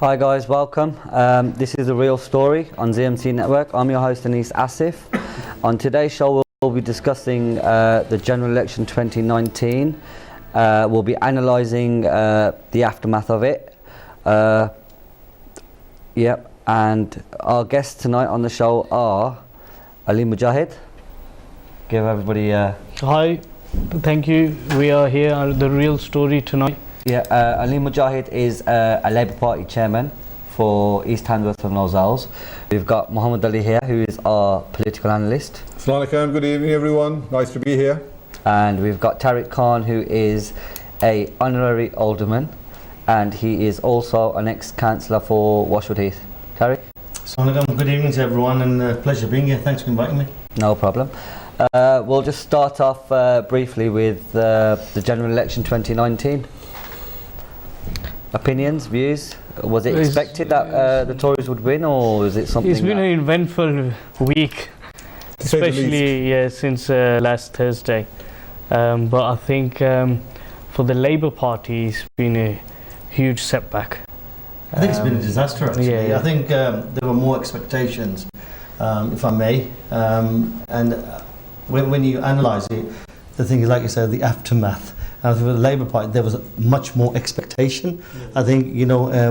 Hi guys, welcome. This is The Real Story on ZMC Network. I'm your host Anis Asif. On today's show we'll be discussing the general election 2019. We'll be analysing the aftermath of it. And our guests tonight on the show are Ali Mujahid. Give everybody Hi, thank you. We are here on The Real Story tonight. Ali Mujahid is a Labour Party chairman for East Handsworth and Lozelles. We've got Muhammad Ali here, who is our political analyst. Assalamu alaikum, good evening everyone, nice to be here. And we've got Tariq Khan, who is a honorary alderman, and he is also an ex-councillor for Washwood Heath. Tariq? Assalamu alaikum, good evening to everyone, and pleasure being here. Thanks for inviting me. No problem. We'll just start off briefly with the general election 2019. Opinions, views? Was it expected that the Tories would win, or is it something? It's been an eventful week, especially since last Thursday. But I think for the Labour Party, it's been a huge setback. I think it's been a disaster, actually. Yeah. I think there were more expectations, if I may. And when you analyse it, the thing is, like you said, the aftermath. And for the Labour Party, there was much more expectation. I think,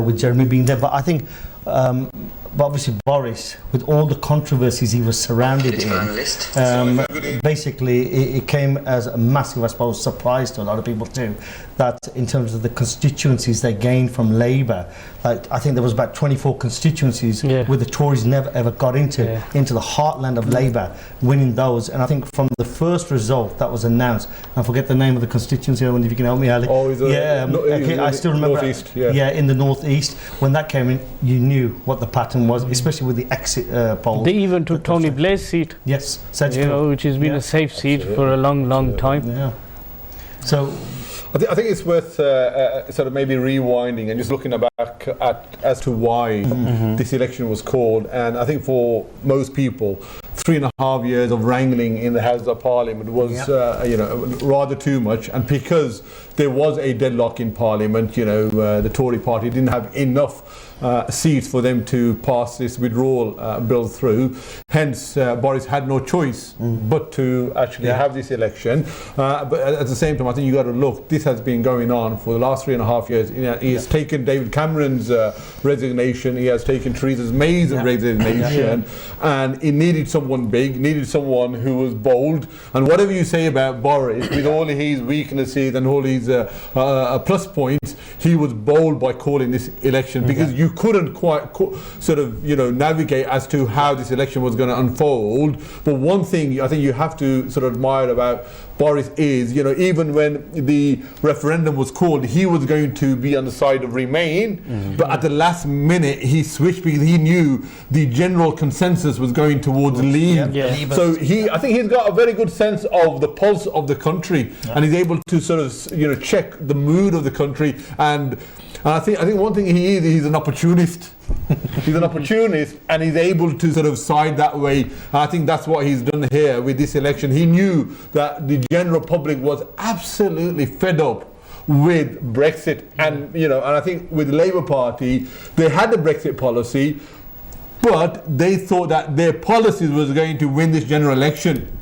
with Jeremy being there. But I think, but obviously Boris, with all the controversies he was surrounded in, basically it came as a massive, I suppose, surprise to a lot of people too, that in terms of the constituencies they gained from Labour, like I think there was about 24 constituencies where the Tories never ever got into the heartland of Labour, winning those. And I think from the first result that was announced, I forget the name of the constituency, I wonder if you can help me, Ali. I still remember. Northeast, in the Northeast, when that came in, you knew what the pattern was, especially with the exit polls. They even took Tony Blair's seat. Yes, which has been a safe seat for a long time. Yeah. So I think it's worth sort of maybe rewinding and just looking back as to why this election was called. And I think for most people, 3.5 years of wrangling in the House of Parliament was rather too much. And because there was a deadlock in Parliament, the Tory party didn't have enough seats for them to pass this withdrawal bill through. Hence, Boris had no choice but to actually have this election. But at the same time, I think you got to look, this has been going on for the last 3.5 years. He has taken David Cameron's resignation, he has taken Theresa May's resignation, and he needed someone big, needed someone who was bold. And whatever you say about Boris, with all his weaknesses and all his plus points, he was bold by calling this election, because you couldn't quite navigate as to how this election was going to unfold. But one thing I think you have to sort of admire about Boris is, even when the referendum was called, he was going to be on the side of Remain, but at the last minute he switched because he knew the general consensus was going towards Leave. So I think he's got a very good sense of the pulse of the country, and he's able to sort of check the mood of the country. And I think one thing he's an opportunist. He's an opportunist, and he's able to sort of side that way. And I think that's what he's done here with this election. He knew that the general public was absolutely fed up with Brexit, and and I think with the Labour Party, they had the Brexit policy, but they thought that their policies was going to win this general election.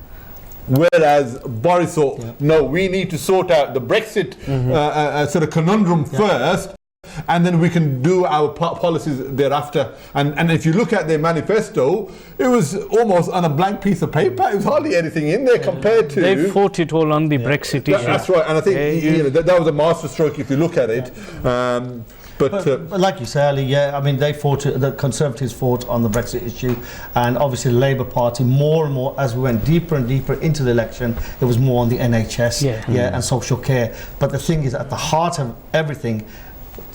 Whereas Boris thought, no, we need to sort out the Brexit sort of conundrum first, and then we can do our policies thereafter. And if you look at their manifesto, it was almost on a blank piece of paper. It was hardly anything in there compared to... They fought it all on the Brexit issue. That's right, and I think that was a masterstroke if you look at it. But like you say, Ali, they fought, the Conservatives fought on the Brexit issue, and obviously the Labour Party, more and more as we went deeper and deeper into the election, it was more on the NHS and social care. But the thing is, at the heart of everything,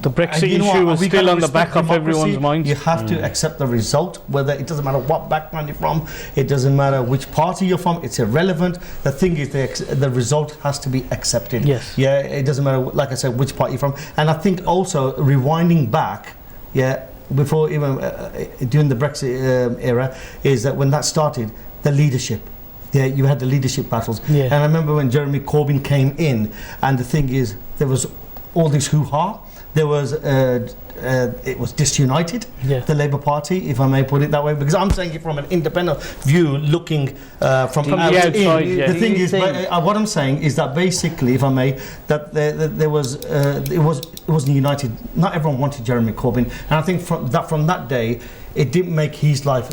the Brexit issue was still on the back of everyone's mind. You have to accept the result, whether it doesn't matter what background you're from, it doesn't matter which party you're from, it's irrelevant. The thing is, the result has to be accepted. Yes. It doesn't matter, like I said, which party you're from. And I think also, rewinding back, before even during the Brexit era, is that when that started, the leadership. You had the leadership battles. And I remember when Jeremy Corbyn came in, and the thing is, there was all this hoo-ha. There was it was disunited, Yeah. the Labour Party, if I may put it that way, because I'm saying it from an independent view, looking from the outside outside, in. yeah. The Do thing you is, think- what I'm saying is that basically, if I may, that there was it wasn't united. Not everyone wanted Jeremy Corbyn, and I think from that day, it didn't make his life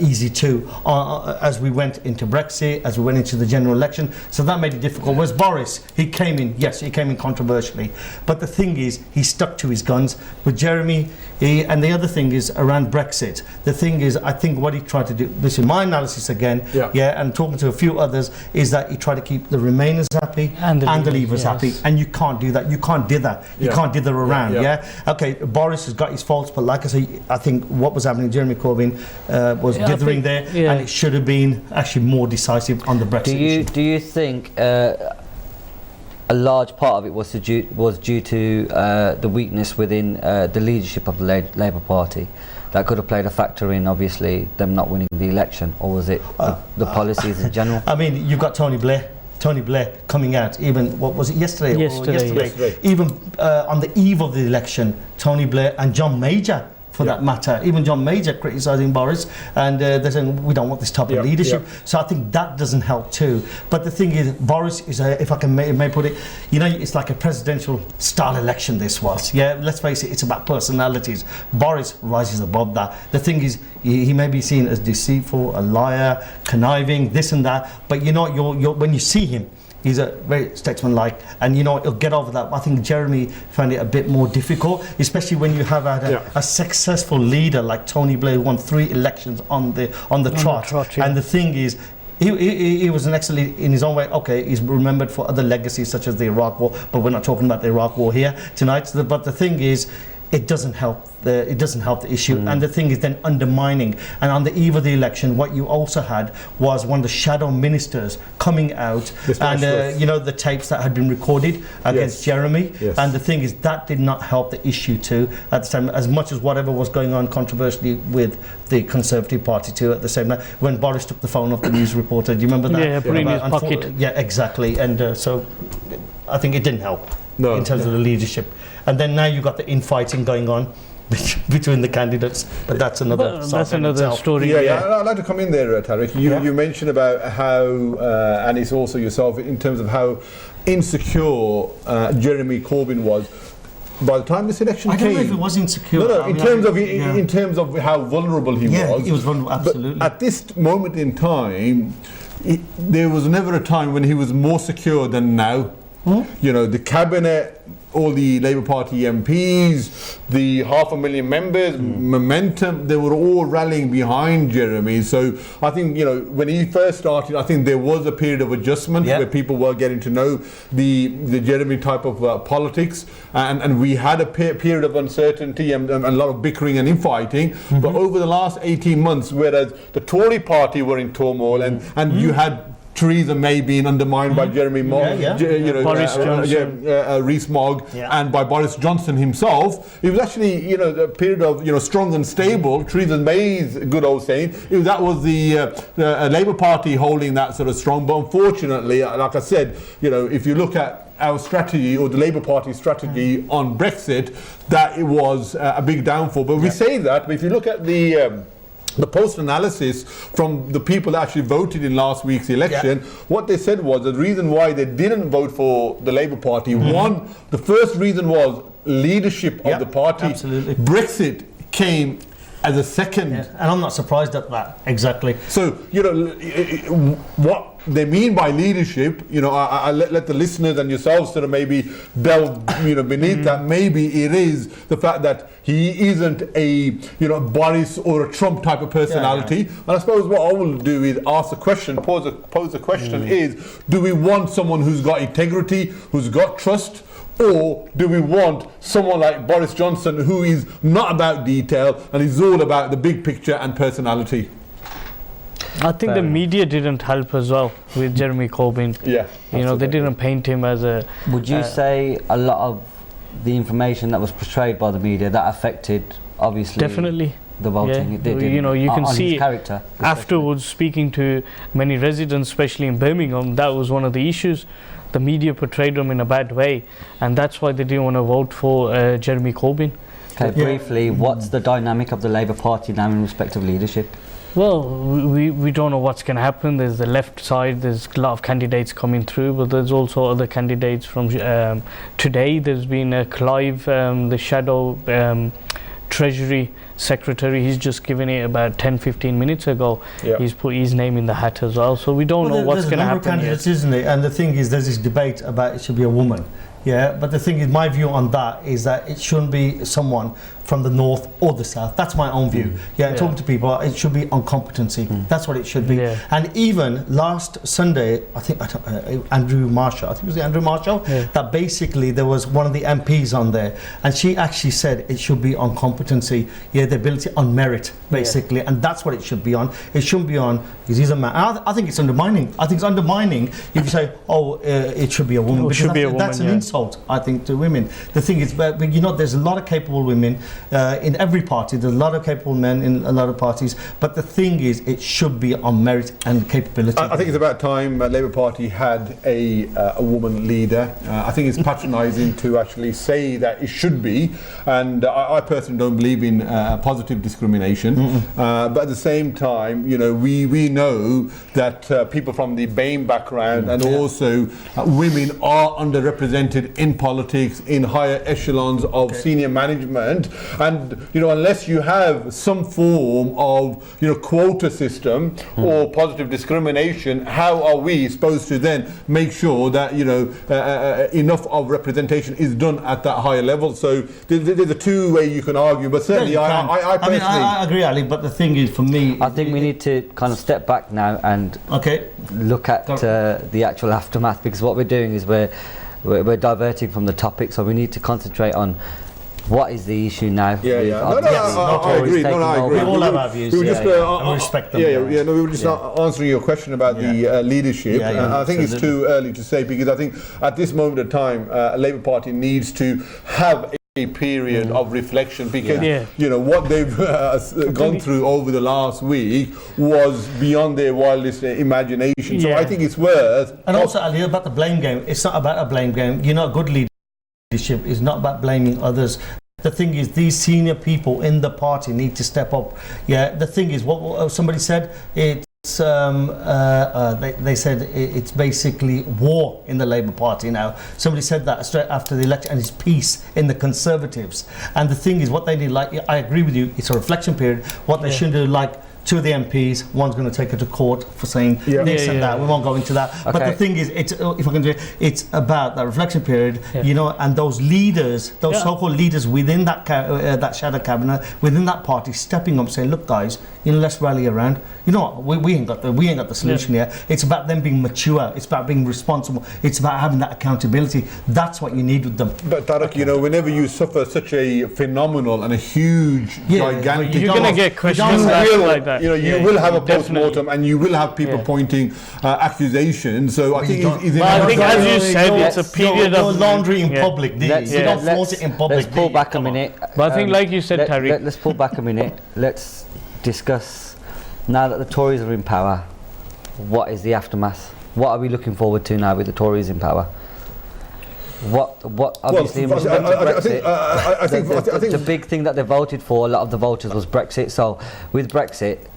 easy too, as we went into Brexit, as we went into the general election. So that made it difficult. Whereas Boris, he came in controversially. But the thing is, he stuck to his guns. With Jeremy, and the other thing is around Brexit. The thing is, I think what he tried to do, this is my analysis again, and talking to a few others, is that he tried to keep the Remainers happy And the Leavers Leavers, happy. yes. And you can't do that. You can't dither. You can't dither around, Okay, Boris has got his faults, but like I say, I think what was happening, Jeremy Corbyn was dithering there, and it should have been actually more decisive on the Brexit issue. Do you think a large part of it was due to the weakness within the leadership of the Labour Party that could have played a factor in obviously them not winning the election, or was it the policies in general? I mean, you've got Tony Blair coming out, even, what was it, yesterday? Yesterday. Even on the eve of the election, Tony Blair and John Major, for that matter, even John Major criticising Boris, and they're saying we don't want this type of leadership. So I think that doesn't help too. But the thing is, Boris is, if I can may put it, it's like a presidential style election this was. Let's face it, it's about personalities. Boris rises above that. The thing is, he may be seen as deceitful, a liar, conniving, this and that, but when you see him, he's a very statesman-like, and he'll get over that. I think Jeremy found it a bit more difficult, especially when you have had a successful leader like Tony Blair, who won 3 elections on the trot. And the thing is, he was an excellent in his own way. Okay, he's remembered for other legacies such as the Iraq War, but we're not talking about the Iraq War here tonight. But the thing is, it doesn't help the issue, and the thing is then undermining. And on the eve of the election, what you also had was one of the shadow ministers coming out, and the tapes that had been recorded against Jeremy. And the thing is, that did not help the issue too at the time, as much as whatever was going on controversially with the Conservative Party too at the same time, when Boris took the phone off the news reporter. Do you remember that? Put it in his pocket. Yeah, exactly. And so I think it didn't help in terms of the leadership. And then now you've got the infighting going on between the candidates, but that's another story. I'd like to come in there, Tariq. You mentioned about how, and it's also yourself, in terms of how insecure Jeremy Corbyn was. By the time this election came, I don't know if it was insecure. No, in terms of how vulnerable he was. Yeah, he was vulnerable, absolutely. But at this moment in time, there was never a time when he was more secure than now. The cabinet, all the Labour Party MPs, the 500,000 members, momentum, they were all rallying behind Jeremy. So I think, when he first started, I think there was a period of adjustment where people were getting to know the Jeremy type of politics, and we had a period of uncertainty and a lot of bickering and infighting. But over the last 18 months, whereas the Tory party were in turmoil and you had Theresa May being undermined by Jeremy Boris Johnson, Rees-Mogg, and by Boris Johnson himself. It was actually, a period of, strong and stable. Theresa May's good old saying, that was the Labour Party holding that sort of strong. But unfortunately, like I said, if you look at our strategy, or the Labour Party strategy on Brexit, that it was a big downfall. But we say that, but if you look at the post-analysis from the people that actually voted in last week's election, what they said was the reason why they didn't vote for the Labour Party, the first reason was leadership of the party. Absolutely. Brexit came as a second. And I'm not surprised at that, exactly. So, what they mean by leadership, I let the listeners and yourselves sort of maybe delve, beneath that. Maybe it is the fact that he isn't a, Boris or a Trump type of personality. And I suppose what I will do is ask the question, pose the question is, do we want someone who's got integrity, who's got trust, or do we want someone like Boris Johnson who is not about detail and is all about the big picture and personality? I think the media didn't help as well with Jeremy Corbyn. They didn't paint him as a... Would you say a lot of the information that was portrayed by the media that affected, obviously, definitely the voting? It did, you can see his character afterwards, speaking to many residents, especially in Birmingham, that was one of the issues. The media portrayed him in a bad way, and that's why they didn't want to vote for Jeremy Corbyn. Okay, briefly, what's the dynamic of the Labour Party now in respect of leadership? Well, we don't know what's going to happen. There's the left side, there's a lot of candidates coming through, but there's also other candidates from today. There's been Clive, the shadow Treasury Secretary, he's just given it about 10-15 minutes ago. He's put his name in the hat as well, so we don't know what's going to happen. There's a number of candidates, isn't it? And the thing is, there's this debate about it should be a woman. Yeah, but the thing is, my view on that is that it shouldn't be someone from the north or the south. That's my own view. Talking to people, it should be on competency. That's what it should be. And even last Sunday, I think Andrew Marshall, I think it was Andrew Marshall, that basically there was one of the MPs on there, and she actually said it should be on competency, the ability on merit, basically, and that's what it should be on. It shouldn't be on because he's a man. I think it's undermining. I think it's undermining if you say, it should be a woman. It should be a woman. That's an insult, I think, to women. The thing is, there's a lot of capable women in every party. There's a lot of capable men in a lot of parties, but the thing is, it should be on merit and capability. I think it's about time Labour Party had a woman leader. I think it's patronising to actually say that it should be, and I personally don't believe in positive discrimination. But at the same time, we know that people from the BAME background and also women are underrepresented in politics, in higher echelons of senior management. And unless you have some form of quota system or positive discrimination, how are we supposed to then make sure that enough of representation is done at that higher level? So there's a two way you can argue, but certainly I personally, I agree, Ali. But the thing is, for me, I think we need to kind of step back now and look at the actual aftermath, because what we're doing is we're diverting from the topic, so we need to concentrate on what is the issue now. I agree. We all have our views. We were just respect them. we were just answering your question about the leadership. I think it's too early to say, because I think at this moment of time, Labour Party needs to have a period of reflection, because what they've gone through over the last week was beyond their wildest imagination. So I think it's worth. And also, Ali, about the blame game. It's not about a blame game. Good leadership is not about blaming others. The thing is, these senior people in the party need to step up. The thing is, what somebody said, they said it's basically war in the Labour Party now. Somebody said that straight after the election, and it's peace in the Conservatives. And the thing is, what they need, I agree with you, it's a reflection period. What they shouldn't do, two of the MPs, one's going to take her to court for saying this and that. We won't go into that. Okay. But the thing is, it's about that reflection period, and those leaders, those so-called leaders within that that shadow cabinet, within that party, stepping up, saying, "Look, guys, let's rally around. We ain't got the solution here. It's about them being mature. It's about being responsible. It's about having that accountability. That's what you need with them." But Tariq, whenever you suffer such a phenomenal and a huge, gigantic, you're going to get questions like that. You will have a post-mortem, and you will have people pointing accusations. So I think as you said, it's a period of laundry in public. You don't flaunt it in public. Let's pull back a minute. But I think, like you said, Tariq, let's pull back a minute. Let's discuss, now that the Tories are in power, what is the aftermath? What are we looking forward to now with the Tories in power? What obviously in respect to Brexit, the big thing that they voted for, a lot of the voters, was Brexit. So with Brexit,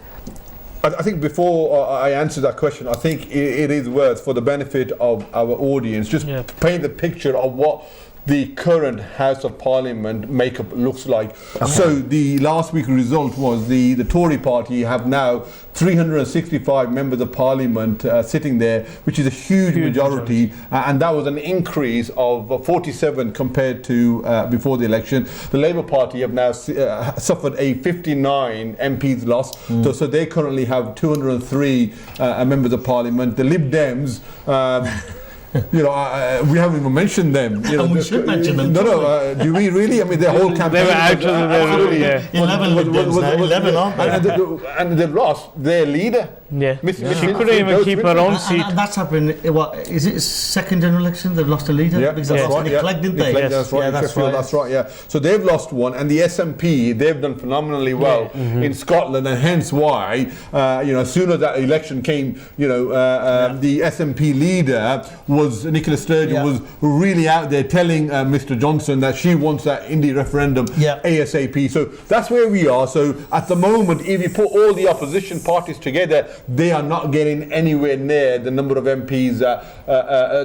I think before I answer that question, I think it is worth, for the benefit of our audience, just paint the picture of what the current House of Parliament makeup looks like. So the last week's result was the Tory party have now 365 members of Parliament sitting there, which is a huge majority, and that was an increase of 47 compared to before the election. The Labour Party have now suffered a 59 MPs loss, so they currently have 203 members of Parliament. The Lib Dems, we haven't even mentioned them. We should mention them. Do we really? I mean, their whole campaign. They were out of the 11 Lib Dems now. 11 aren't they? And they've lost their leader. Yeah. Mrs. She couldn't even keep her own seat. And that's happened. What is it? Second general election, they've lost a leader. Yeah, because that's they lost right. in the Clegg, didn't they? Clegg, that's right. Yeah, that's right. That's right. Yeah. So they've lost one, and the SNP they've done phenomenally well in Scotland, and hence why as soon as that election came, the SNP leader was Nicola Sturgeon was really out there telling Mr. Johnson that she wants that indie referendum ASAP. So that's where we are. So at the moment, if you put all the opposition parties together, they are not getting anywhere near the number of MPs that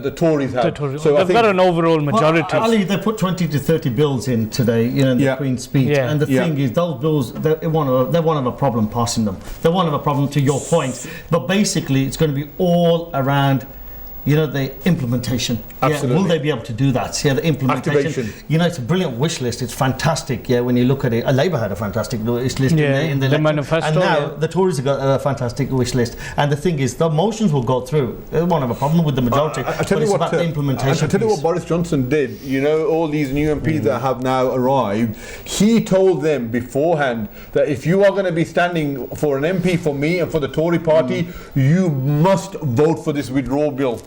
the Tories have. So they've got an overall majority. Well, Ali, they put 20 to 30 bills in today, in the Queen's speech. Yeah. And the thing is, those bills, they won't have a problem passing them. They won't have a problem, to your point. But basically, it's going to be all around the implementation. Absolutely. Yeah, will they be able to do that? Yeah, the implementation. Activation. It's a brilliant wish list. It's fantastic. Yeah, when you look at it, Labour had a fantastic wish list in the election. manifesto. And now the Tories have got a fantastic wish list. And the thing is, the motions will go through. They won't have a problem with the majority. I tell you what, about the implementation. I tell you what Boris Johnson did. All these new MPs that have now arrived, he told them beforehand that if you are going to be standing for an MP for me and for the Tory party, you must vote for this withdrawal bill.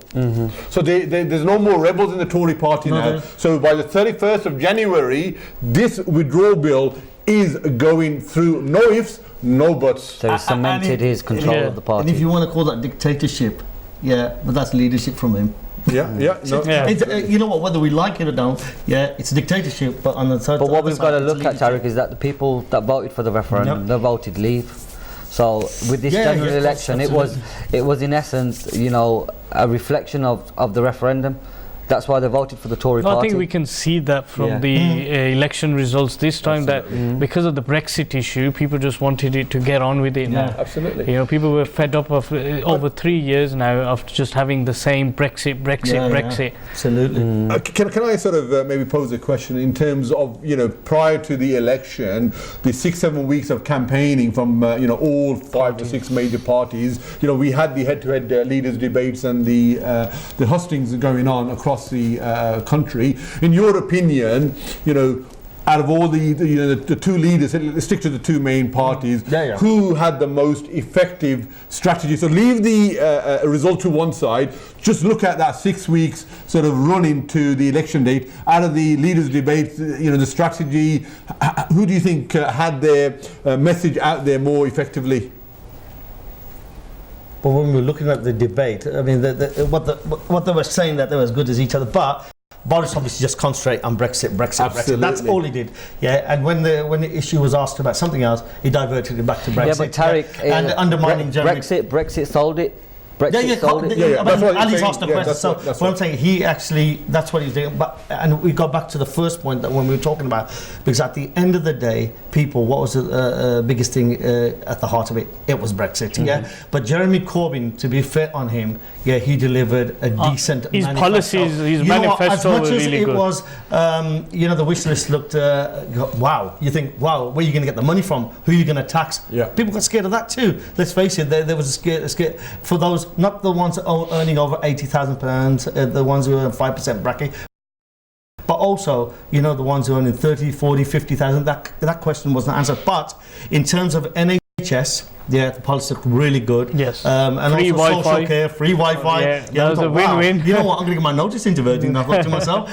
So there's no more rebels in the Tory party now. So by the 31st of January, this withdrawal bill is going through. No ifs, no buts. So he cemented his control of the party. And if you want to call that dictatorship, but that's leadership from him. You know what? Whether we like it or don't, it's a dictatorship. But on the third. But what we've got to look at, Tariq, is that the people that voted for the referendum, they voted Leave. So with this general election, it was in essence, a reflection of the referendum. That's why they voted for the Tory party. I think we can see that from the election results this time, that because of the Brexit issue, people just wanted it to get on with it now. Absolutely. People were fed up of over 3 years now of just having the same Brexit. Absolutely. Can I sort of maybe pose a question in terms of, prior to the election, the 6-7 weeks of campaigning from, all 5 or 6 major parties, we had the head-to-head leaders debates and the hustings going on across the country. In your opinion, out of all the two leaders, let's stick to the two main parties, who had the most effective strategy? So leave the result to one side, just look at that 6 weeks sort of run into the election date. Out of the leaders' debate, the strategy, who do you think had their message out there more effectively? But when we were looking at the debate, I mean, what they were saying, that they were as good as each other, but Boris obviously just concentrated on Brexit. That's all he did. And when the issue was asked about something else, he diverted it back to Brexit. Yeah, but Tariq, and undermining Jeremy. Brexit sold it. Ali's asked the question. So what I'm saying, he actually, that's what he's doing. And we got back to the first point that when we were talking about, because at the end of the day, people, what was the biggest thing at the heart of it? It was Brexit. But Jeremy Corbyn, to be fair on him, he delivered a decent his manifesto. Policies, his manifesto were really good. As much as it was, the wish list looked, wow. You think, wow, where are you going to get the money from? Who are you going to tax? People got scared of that too. Let's face it, there was a scare for those, not the ones earning over £80,000, the ones who are in 5% bracket, but also, the ones who are earning 30, 40, 50,000. That question wasn't answered. But in terms of NHS, the policy looked really good. Yes. And free also Wi-Fi. social care, free Wi-Fi. That was a win-win. You know what? I'm going to get my notice into Virgin. I thought to myself,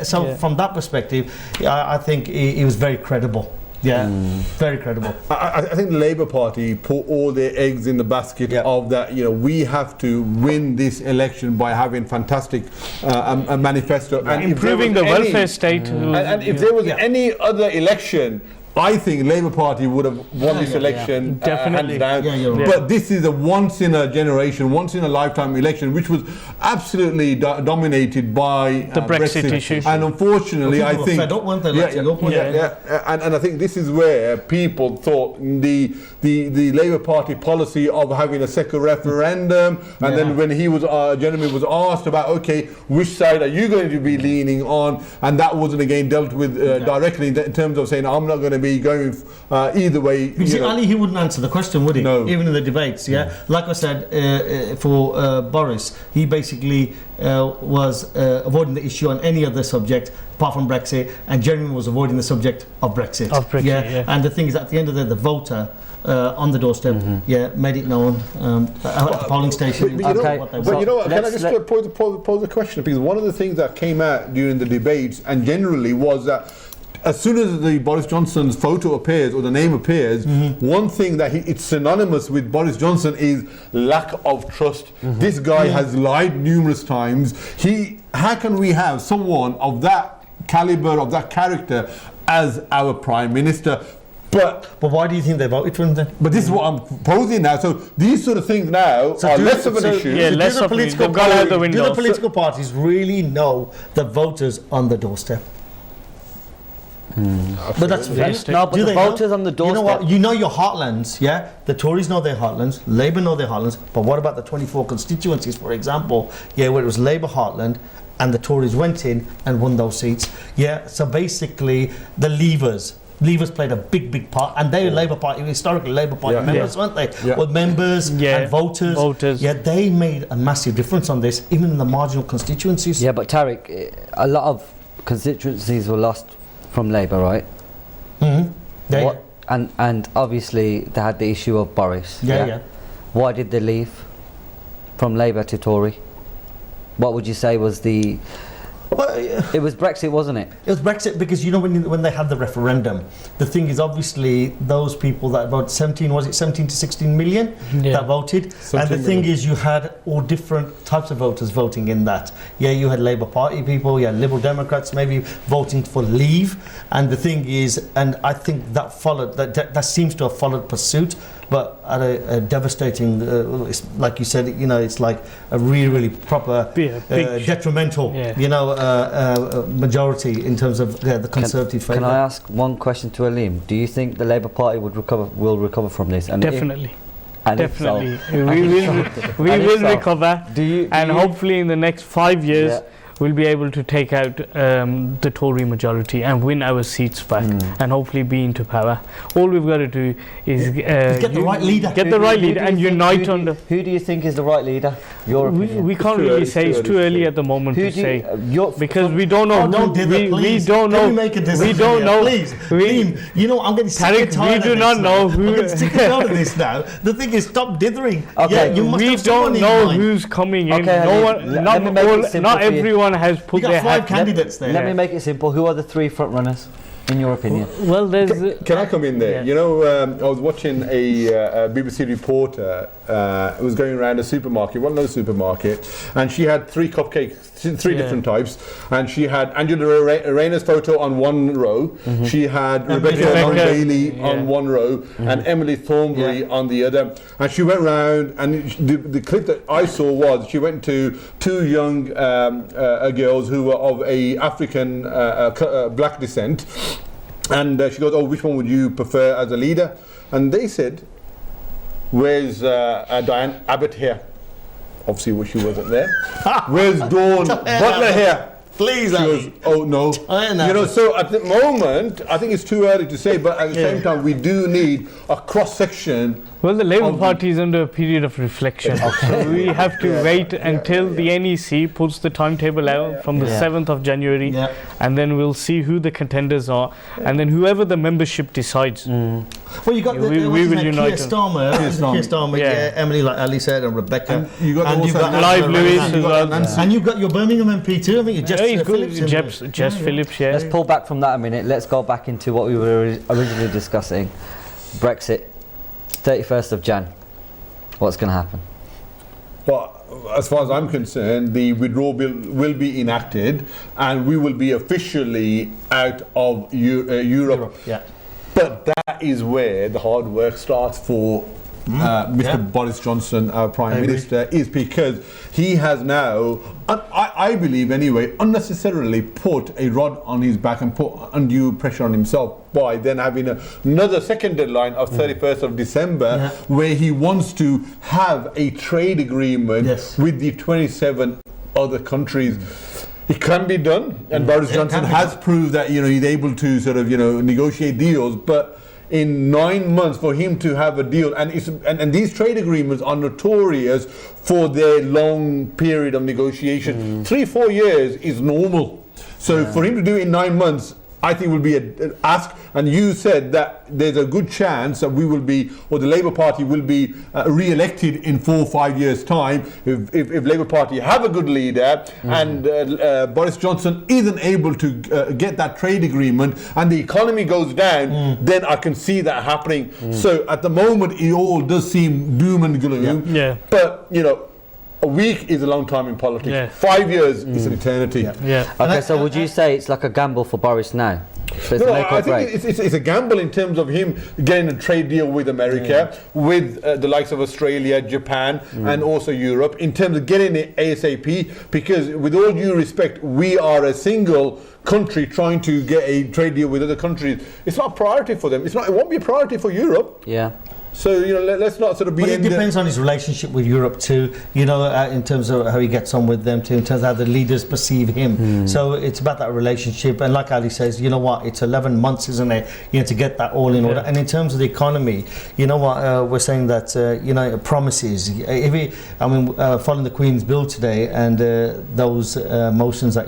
So from that perspective, I think he was very credible. Very credible. I think the Labour Party put all their eggs in the basket of that. We have to win this election by having fantastic a manifesto and improving the welfare state. And if there was any other election, I think Labour Party would have won this election definitely. hands down. But this is a once in a generation, once in a lifetime election, which was absolutely dominated by the Brexit issue. And unfortunately, I think fed up, weren't they? And I think this is where people thought the Labour Party policy of having a second referendum, and then when Jeremy was asked about, okay, which side are you going to be leaning on, and that wasn't again dealt with directly in terms of saying, I'm not going to to be going either way. You see, Ali, he wouldn't answer the question, would he? No. Even in the debates, yeah. Like I said, for Boris, he basically was avoiding the issue on any other subject apart from Brexit, and Jeremy was avoiding the subject of Brexit. Yeah. And the thing is, at the end of the voter on the doorstep, made it known at the polling station. But you know, Okay. what can I just pose a question? Because one of the things that came out during the debates and generally was that as soon as the Boris Johnson's photo appears or the name appears, one thing that it's synonymous with Boris Johnson is lack of trust. This guy has lied numerous times. How can we have someone of that caliber, of that character, as our Prime Minister? But why do you think they voted for him then? But this is what I'm posing now. So these sort of things now are less of an issue. Yeah, less do the of political they've gone out the do window. the political parties really know the voters on the doorstep? But that's Realistic. No, but Do the they know? voters on the You know doorstep. what? You know your heartlands, yeah? The Tories know their heartlands, Labour know their heartlands, but what about the 24 constituencies, for example, yeah, where it was Labour heartland and the Tories went in and won those seats? Yeah, so basically the Leavers played a big part, and they were Labour Party, historically Labour Party members, weren't they? Yeah. Well, members and voters. Yeah, they made a massive difference on this, even in the marginal constituencies. Yeah, but Tariq, a lot of constituencies were lost from Labour, right? Yeah, And obviously they had the issue of Boris. yeah. Why did they leave from Labour to Tory? What would you say was the... Well, It was Brexit, wasn't it? it was Brexit because, you know, when they had the referendum, the thing is, obviously those people that voted, 17 to 16 million that voted, and the thing is, you had all different types of voters voting in that. Yeah, you had Labour Party people, you had Liberal Democrats maybe voting for Leave, and the thing is, and I think that followed, that seems to have followed pursuit, but at a devastating, it's like you said, you know, it's like a really proper detrimental, you know, majority in terms of the Conservative favour. Can I ask one question to Aleem? Do you think the Labour Party will recover from this? And Definitely. Definitely. We will recover, and hopefully in the next 5 years we'll be able to take out the Tory majority and win our seats back, and hopefully be into power. All we've got to do is get the right leader. Get the right leader and unite on the... Who do you think is the right leader? Your opinion. We can't really say. It's too early at the moment to say, because we don't know. We don't know. We don't know. Please, you know, I'm getting sick and tired we do not know who. I'm getting sick and tired of this now. The thing is, stop dithering. Okay. Yeah, you must We have someone don't in know mind. who's coming in. Okay, No one. Not everyone has put You their got 5 hat. candidates there. Let me make it simple. Who are the 3 front runners, in your opinion? Well, there's. Can I come in there? Yeah. You know, I was watching a BBC reporter who was going around a supermarket, one of those supermarket, and she had 3 cupcakes, 3 different types, and she had Angela Rayner's photo on one row, she had Rebecca Bailey on one row, and Emily Thornberry on the other, and she went round, and the clip that I saw was she went to 2 young girls who were of a African black descent, and she goes, "Oh, which one would you prefer as a leader?" And they said, "Where's Diane Abbott here?" Obviously, she wasn't there. "Where's Dawn Butler here?" Please, She Ali. goes, "Oh no." You know, so at the moment, I think it's too early to say, but at the same time, we do need a cross section. Well, the Labour Party is under a period of reflection. So we have to wait until the NEC puts the timetable out from the 7th of January, and then we'll see who the contenders are, and then whoever the membership decides. Well, you got we will unite. Keir Starmer, Emily, like Ali said, and Rebecca. And you got Clive Lewis as well. And you've got your Birmingham MP too. I think you're Phillips. Phillips, Let's pull back from that a minute. Let's go back into what we were originally discussing. Brexit, 31st of Jan. What's going to happen? Well, as far as I'm concerned, the withdrawal bill will be enacted, and we will be officially out of Europe. But that is where the hard work starts for Mr. Boris Johnson, our Prime Minister, is because he has now, I believe anyway, unnecessarily put a rod on his back and put undue pressure on himself by then having another second deadline of 31st of December where he wants to have a trade agreement with the 27 other countries. It can be done, and Boris Johnson has proved that he's able to sort of negotiate deals. But in 9 months, for him to have a deal, and these trade agreements are notorious for their long period of negotiation. 3-4 years is normal. So for him to do it in 9 months, I think will be an ask. And you said that there's a good chance that we will be, or the Labour Party will be re-elected in 4 or 5 years' time if Labour Party have a good leader and Boris Johnson isn't able to get that trade agreement and the economy goes down, then I can see that happening. So at the moment, it all does seem doom and gloom. Yeah. But a week is a long time in politics. Yeah. 5 years is an eternity. Yeah. Okay, so would you say it's like a gamble for Boris now? So it's No, make or I think break? it's a gamble in terms of him getting a trade deal with America, with the likes of Australia, Japan, and also Europe, in terms of getting it ASAP, because with all due respect, we are a single country trying to get a trade deal with other countries. It's not a priority for them. It won't be a priority for Europe. Yeah. So let's not sort of be. But it depends on his relationship with Europe too. In terms of how he gets on with them too, in terms of how the leaders perceive him. So it's about that relationship. And like Ali says, it's 11 months, isn't it? To get that all in order. And in terms of the economy, we're saying that promises. Following the Queen's bill today and those motions that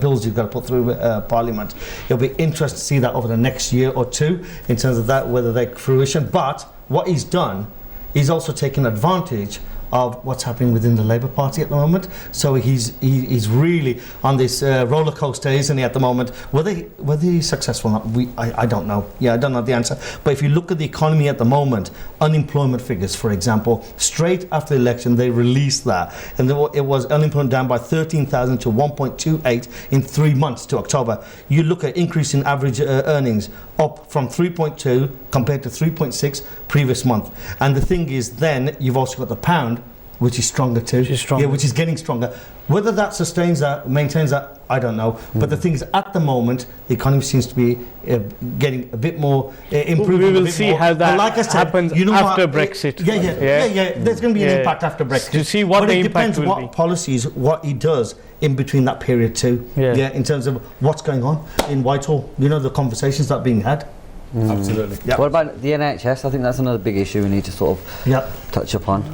bills he's got to put through Parliament, it'll be interesting to see that over the next year or two in terms of that whether they fruition. But what he's done, he's also taken advantage of what's happening within the Labour Party at the moment. So he's really on this roller coaster, isn't he, at the moment? Whether he's successful or not, I don't know. I don't know the answer. But if you look at the economy at the moment, unemployment figures, for example, straight after the election, they released that. And it was unemployment down by 13,000 to 1.28 in 3 months to October. You look at increase in average earnings, up from 3.2 compared to 3.6 previous month. And the thing is, then you've also got the pound, which is stronger too. Which is getting stronger. Whether that sustains that, maintains that, I don't know. But the thing is, at the moment, the economy seems to be getting a bit more improving. We will see how that happens after Brexit. Yeah. There's going to be an impact after Brexit. To see what the impact will be. But it depends what policies, what he does in between that period too. In terms of what's going on in Whitehall. The conversations that are being had. Absolutely. Yeah. What about the NHS? I think that's another big issue we need to sort of touch upon.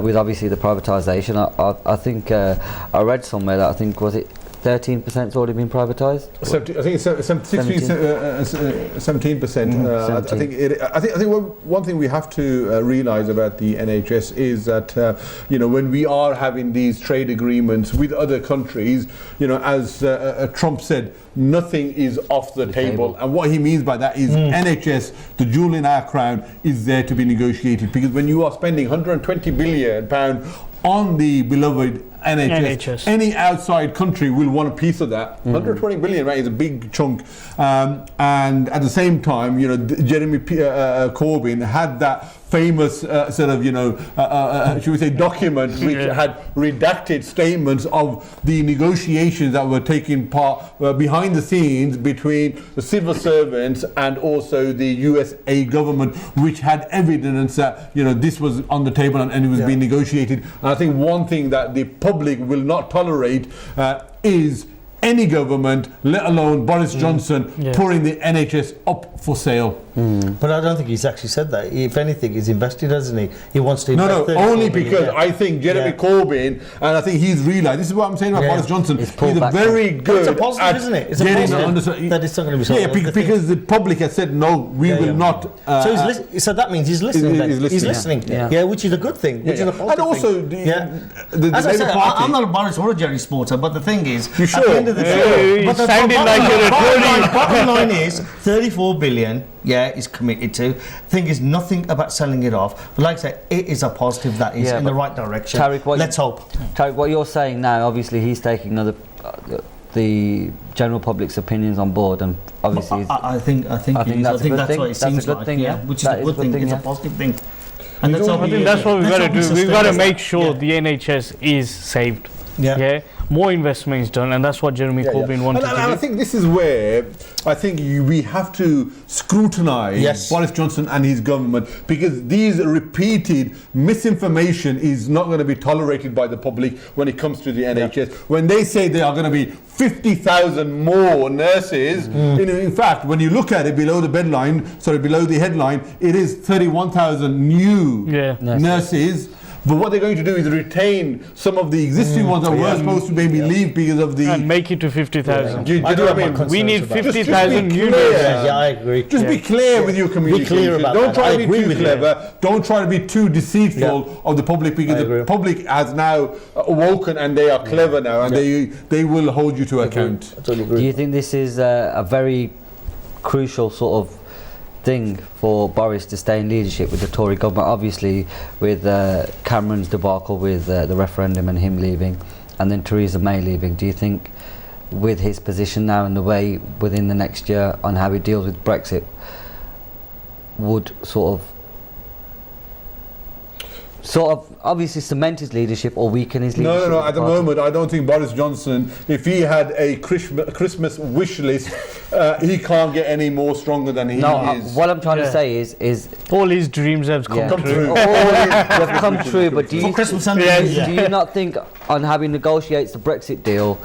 With obviously the privatisation, I think I read somewhere that I think was it 13%'s already been privatised. I think it's 17%. I think one thing we have to realise about the NHS is that when we are having these trade agreements with other countries, as Trump said, nothing is off the table. And what he means by that is NHS, the jewel in our crown, is there to be negotiated, because when you are spending £120 billion on the beloved NHS. Any outside country will want a piece of that. 120 billion, right, is a big chunk. And at the same time, Jeremy Corbyn had that famous should we say, document which had redacted statements of the negotiations that were taking part behind the scenes between the civil servants and also the USA government, which had evidence that this was on the table and it was being negotiated. And I think one thing that the public will not tolerate is any government, let alone Boris Johnson, putting the NHS up for sale. But I don't think he's actually said that. If anything, he's invested, hasn't he? He wants to invest. No, only because I think Jeremy Corbyn, and I think he's realised, this is what I'm saying about Boris Johnson, he's very good. It's a positive, isn't it? It's a positive that it's not going to be sold. Yeah, because the public has said, no, we will not. So that means he's listening. He's listening. Which is a good thing, which is a positive thing. The as I said, Party, I'm not a Boris or a Jerry supporter, but the thing is, you at the end of the day, but the bottom line is 34 billion. Is committed to. Thing is, nothing about selling it off. But like I say, it is a positive that is in the right direction. Tariq, let's hope. Tariq, what you're saying now, obviously, he's taking the general public's opinions on board, and obviously, I think that's what it seems like. Which is a good thing. It's a positive thing. And I think that's what we've got to do. We've got to make sure the NHS is saved. Yeah. More investment is done, and that's what Jeremy Corbyn wanted and to I do. think this is where I think we have to scrutinise Boris Johnson and his government, because these repeated misinformation is not going to be tolerated by the public when it comes to the NHS. When they say there are going to be 50,000 more nurses, in fact, when you look at it below the below the headline, it is 31,000 new nurses. But what they're going to do is retain some of the existing ones that were supposed to maybe leave because of the... And make it to 50,000. Do you know what I mean? We need 50,000 new nurses. Yeah, I agree. Just be clear with your communication. Be clear about Don't that. try I to be agree too with clever. Don't try to be too deceitful of the public, because the public has now awoken and they are clever now, and they will hold you to account. I totally agree. Do you think this is a very crucial sort of thing for Boris to stay in leadership with the Tory government? Obviously, with Cameron's debacle with the referendum and him leaving, and then Theresa May leaving, do you think with his position now and the way within the next year on how he deals with Brexit would sort of obviously cement his leadership or weaken his leadership? No. At the moment, I don't think Boris Johnson, if he had a Christmas wish list, he can't get any more stronger than he is. What I'm trying to say is all his dreams have come true. They've come true, but do you, Christmas do you not think on having negotiates the Brexit deal,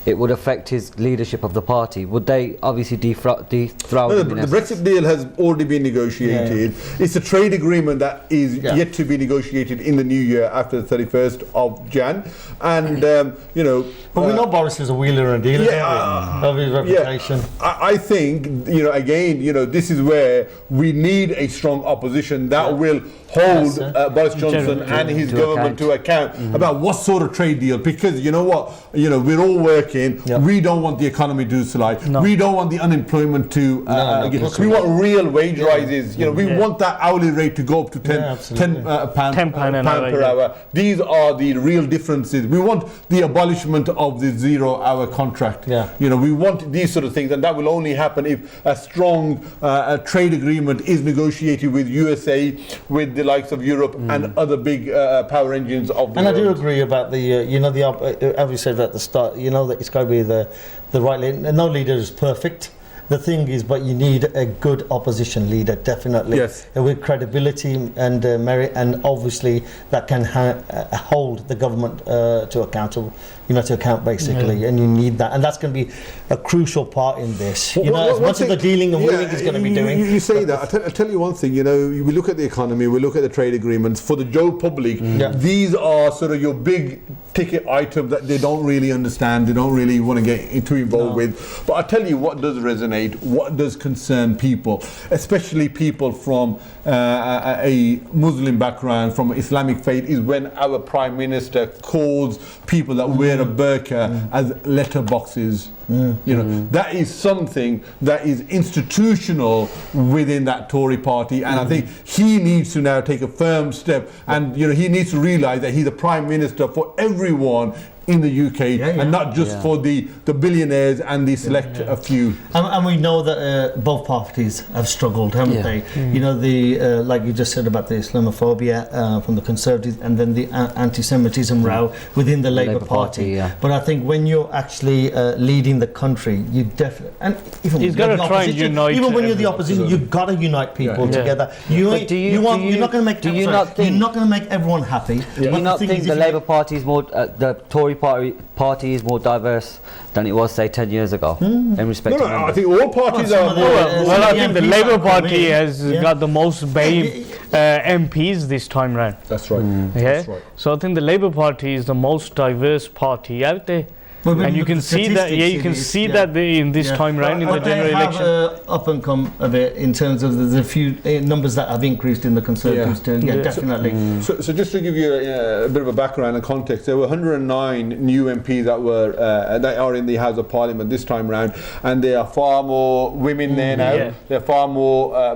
it would affect his leadership of the party? Would they obviously dethrone him? The Brexit deal has already been negotiated. It's a trade agreement that is yet to be negotiated in the new year after the 31st of Jan. And, But we know Boris is a wheeler and dealer, of his reputation. I think, again, this is where we need a strong opposition that will hold Boris Johnson and his government to account about what sort of trade deal, because you know what, we're all working. We don't want the economy to slide. We don't want the unemployment to we want real wage rises. We want that hourly rate to go up to £10 per hour. These are the real differences. We want the abolishment of the 0-hour contract. We want these sort of things, and that will only happen if a strong trade agreement is negotiated with USA, with the likes of Europe and other big power engines of the world. I do agree about the, as we said at the start, that it's got to be the right leader. No leader is perfect. The thing is, but you need a good opposition leader, definitely, with credibility and merit, and obviously that can hold the government to account basically, and you need that, and that's going to be a crucial part in this. As much as the dealing and winning is going to be doing. You say that. I tell you one thing. We look at the economy, we look at the trade agreements. For the Joe public, these are sort of your big ticket items that they don't really understand. They don't really want to get too involved with. But I tell you what does resonate, what does concern people, especially people from a Muslim background, from Islamic faith, is when our Prime Minister calls people that wear a burqa as letterboxes. That is something that is institutional within that Tory party, and I think he needs to now take a firm step, and he needs to realise that he's a Prime Minister for everyone in the UK, and not just for the billionaires and the select a few. And we know that both parties have struggled, haven't they? Like you just said about the Islamophobia from the Conservatives, and then the anti-Semitism row within the Labour Party. But I think when you're actually leading the country, you definitely, and even he's got to try and unite. Even when you're the opposition, you've got to unite people together. You're not going to make everyone happy. Do you not think the Labour Party is more the Tory party is more diverse than it was, say, 10 years ago in respect to I think all parties are more. Well, I think the Labour Party has got the most MPs this time round. That's right. That's right. So I think the Labour Party is the most diverse party out there. And you can see that, that in this time round in the general election. They have up and come a bit in terms of the few numbers that have increased in the Conservatives too. Definitely. So just to give you a bit of a background and context, there were 109 new MPs that are in the House of Parliament this time round, and there are far more women there now. There are far more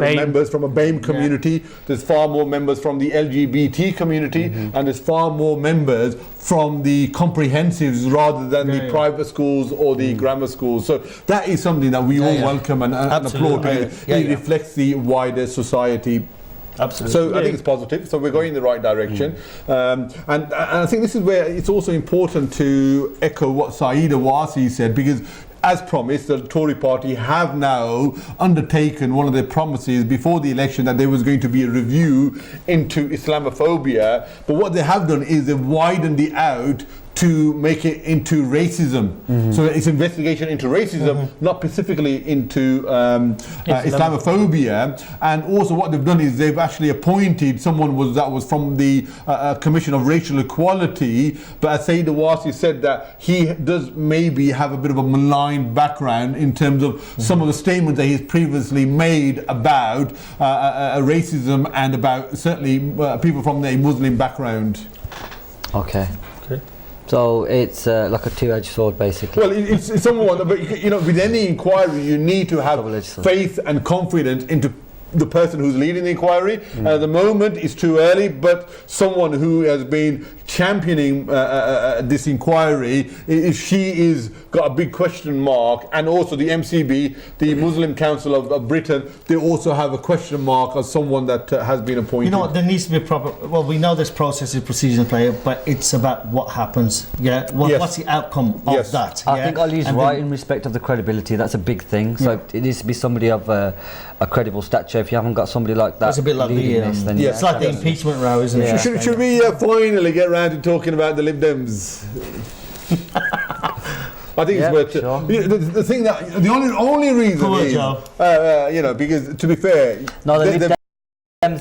members from a BAME community. There's far more members from the LGBT community, and there's far more members from the comprehensives rather than the private schools or the grammar schools. So that is something that we all welcome and applaud. It reflects the wider society. Absolutely. So I think it's positive. So we're going in the right direction. And I think this is where it's also important to echo what Saeed Awasi said, because as promised, the Tory party have now undertaken one of their promises before the election that there was going to be a review into Islamophobia. But what they have done is they've widened it out to make it into racism. So it's investigation into racism, not specifically into Islamophobia. And also what they've done is they've actually appointed someone that was from the Commission of Racial Equality. But as Saeed Awasi said, that he does maybe have a bit of a malign background in terms of some of the statements that he's previously made about racism and about certainly people from a Muslim background. Okay. So it's like a two-edged sword, basically. Well, it's someone, but you know, with any inquiry, you need to have faith and confidence into the person who's leading the inquiry. At the moment, it's too early, but someone who has been championing this inquiry, if she is got a big question mark, and also the MCB, the Muslim Council of Britain, they also have a question mark as someone that has been appointed. You know what, there needs to be a proper, well, we know this process is procedure in play, but it's about what happens, what's the outcome of that. I think Ali's right in respect of the credibility. That's a big thing. So it needs to be somebody of a credible stature. If you haven't got somebody like that, it's a bit like then it's like the impeachment row, isn't it? Should we finally get around to talking about the Lib Dems? I think it's worth the thing that the only reason is you know, because to be fair, the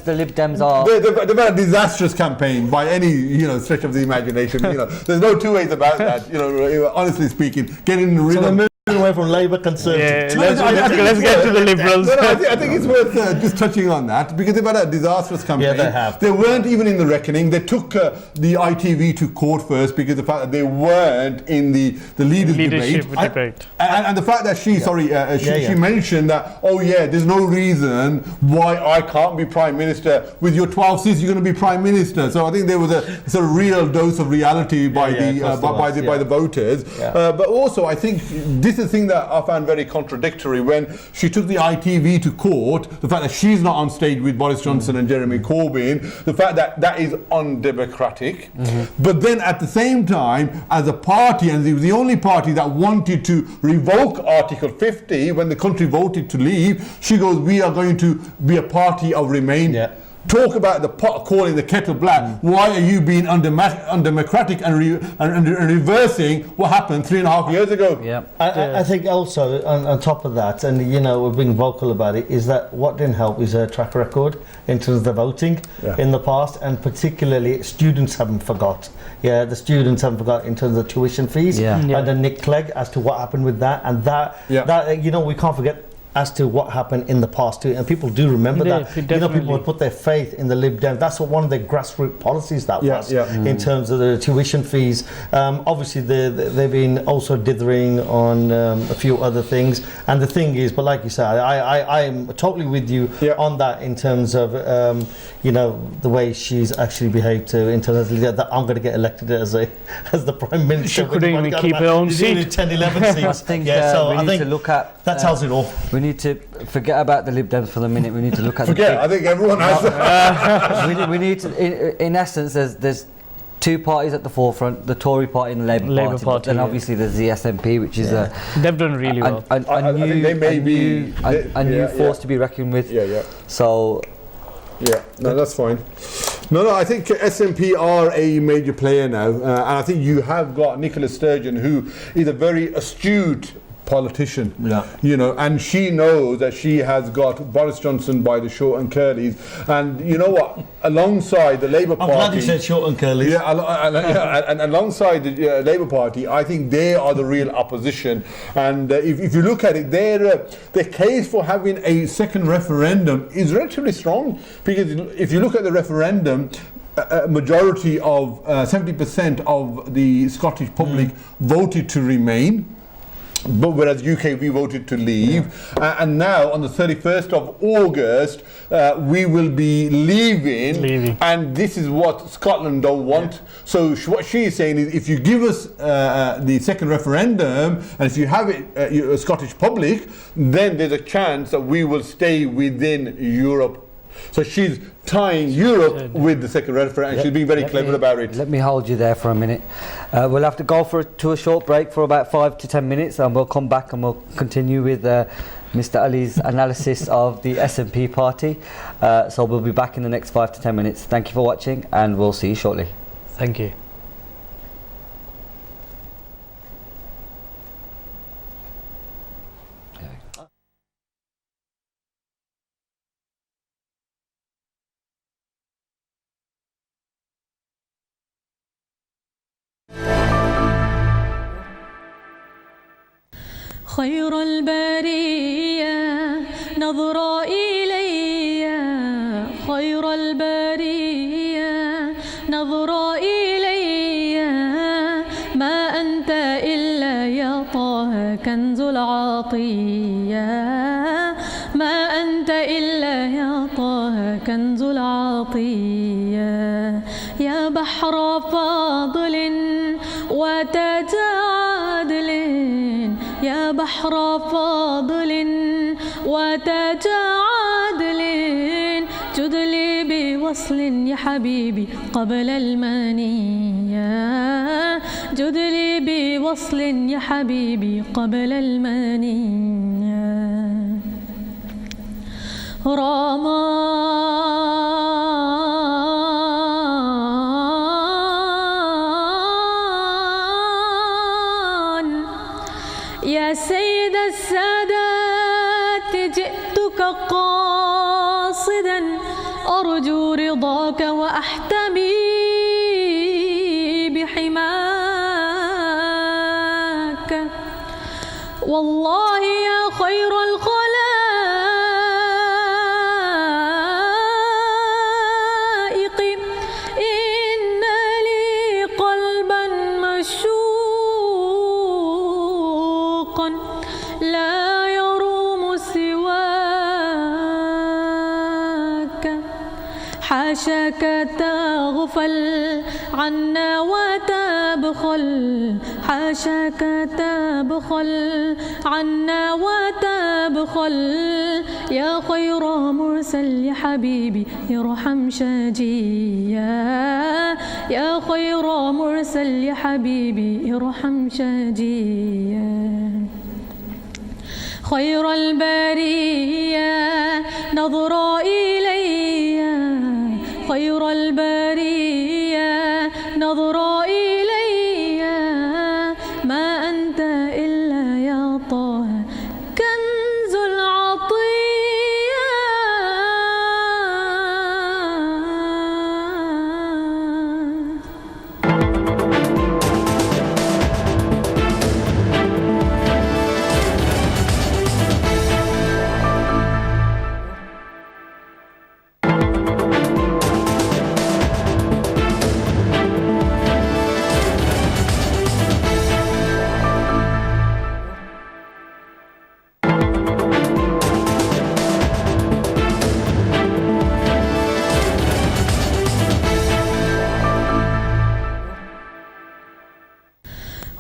Lib Dems are they've had a disastrous campaign by any stretch of the imagination. There's no two ways about that. Honestly speaking, getting in the rhythm. Away from Labour Conservative. Let's get to the Liberals. I think it's worth just touching on that, because they've had a disastrous campaign. Yeah, they have. They weren't even in the reckoning. They took the ITV to court first because the fact that they weren't in the leadership debate. And the fact that she mentioned that, there's no reason why I can't be Prime Minister. With your 12 seats, you're going to be Prime Minister. So I think there was a sort of real dose of reality by the voters. But also, I think this is the thing that I found very contradictory when she took the ITV to court. The fact that she's not on stage with Boris Johnson and Jeremy Corbyn, the fact that that is undemocratic. But then at the same time, as a party, and it was the only party that wanted to revoke Article 50 when the country voted to leave, she goes, we are going to be a party of Remain. Talk about the pot calling the kettle black. Why are you being undemocratic and reversing what happened 3.5 years ago? I think also on top of that, and we're being vocal about it, is that what didn't help is her track record in terms of the voting in the past, and particularly students haven't forgot. The students haven't forgot in terms of tuition fees and the Nick Clegg as to what happened with that, and that we can't forget as to what happened in the past too, and people do remember that. People would put their faith in the Lib Dems. That's what one of their grassroots policies was in terms of the tuition fees. Obviously, they've been also dithering on a few other things. And the thing is, but like you said, I am totally with you on that in terms of the way she's actually behaved to, in terms of that I'm going to get elected as the Prime Minister. She couldn't even keep her own seat. 10, 11 seats. I think to look at that tells it all. We need to forget about the Lib Dems for the minute. We need to look at I think everyone has. we need to, in essence, there's two parties at the forefront: the Tory party and the Labour party. And obviously there's the SNP, which is they've done really well. I think they may be a new force to be reckoned with. So. No, that's fine. No, I think SNP are a major player now, and I think you have got Nicola Sturgeon, who is a very astute politician, and she knows that she has got Boris Johnson by the short and curlies, and you know what, alongside the Labour Party, I'm glad you said short and curlies. And alongside the Labour Party, I think they are the real opposition, and if you look at it, their case for having a second referendum is relatively strong, because if you look at the referendum, a majority of 70% of the Scottish public voted to remain. But whereas UKV voted to leave, and now on the 31st of August we will be leaving, and this is what Scotland don't want. So what she is saying is, if you give us the second referendum, and if you have it Scottish public, then there's a chance that we will stay within Europe So she's tying Europe with the second referendum, and she's being very clever about it. Let me hold you there for a minute. We'll have to go to a short break for about 5 to 10 minutes, and we'll come back and we'll continue with Mr. Ali's analysis of the SNP party. So we'll be back in the next 5 to 10 minutes. Thank you for watching, and we'll see you shortly. Thank you. خير البرية نظر إلي، خير البرية نظر إلي، ما أنت إلا يا طه كنز العطية، ما أنت إلا يا طه كنز العطية، يا بحر فاضل وتاج عدل، يا بحر فاضل وتاج عدل، جد لي بوصل يا حبيبي قبل المنية، جد لي بوصل يا حبيبي قبل المنية. يا سيد السادات جئتك قاصدا أرجو رضاك وأحتمي بحماك، والله يا خير الخلائق إن لي قلبا مشوقا لا يروم سواك، حاشاك تغفل عنا وتبخل، حاشاك تبخل عنا وتبخل، يا خير مرسل يا حبيبي ارحم شجيا، يا خير مرسل يا حبيبي ارحم شجيا. خير البرية نظر إلي، خير البرية نظر إلي، ما أنت إلا يا طه كنز العطية.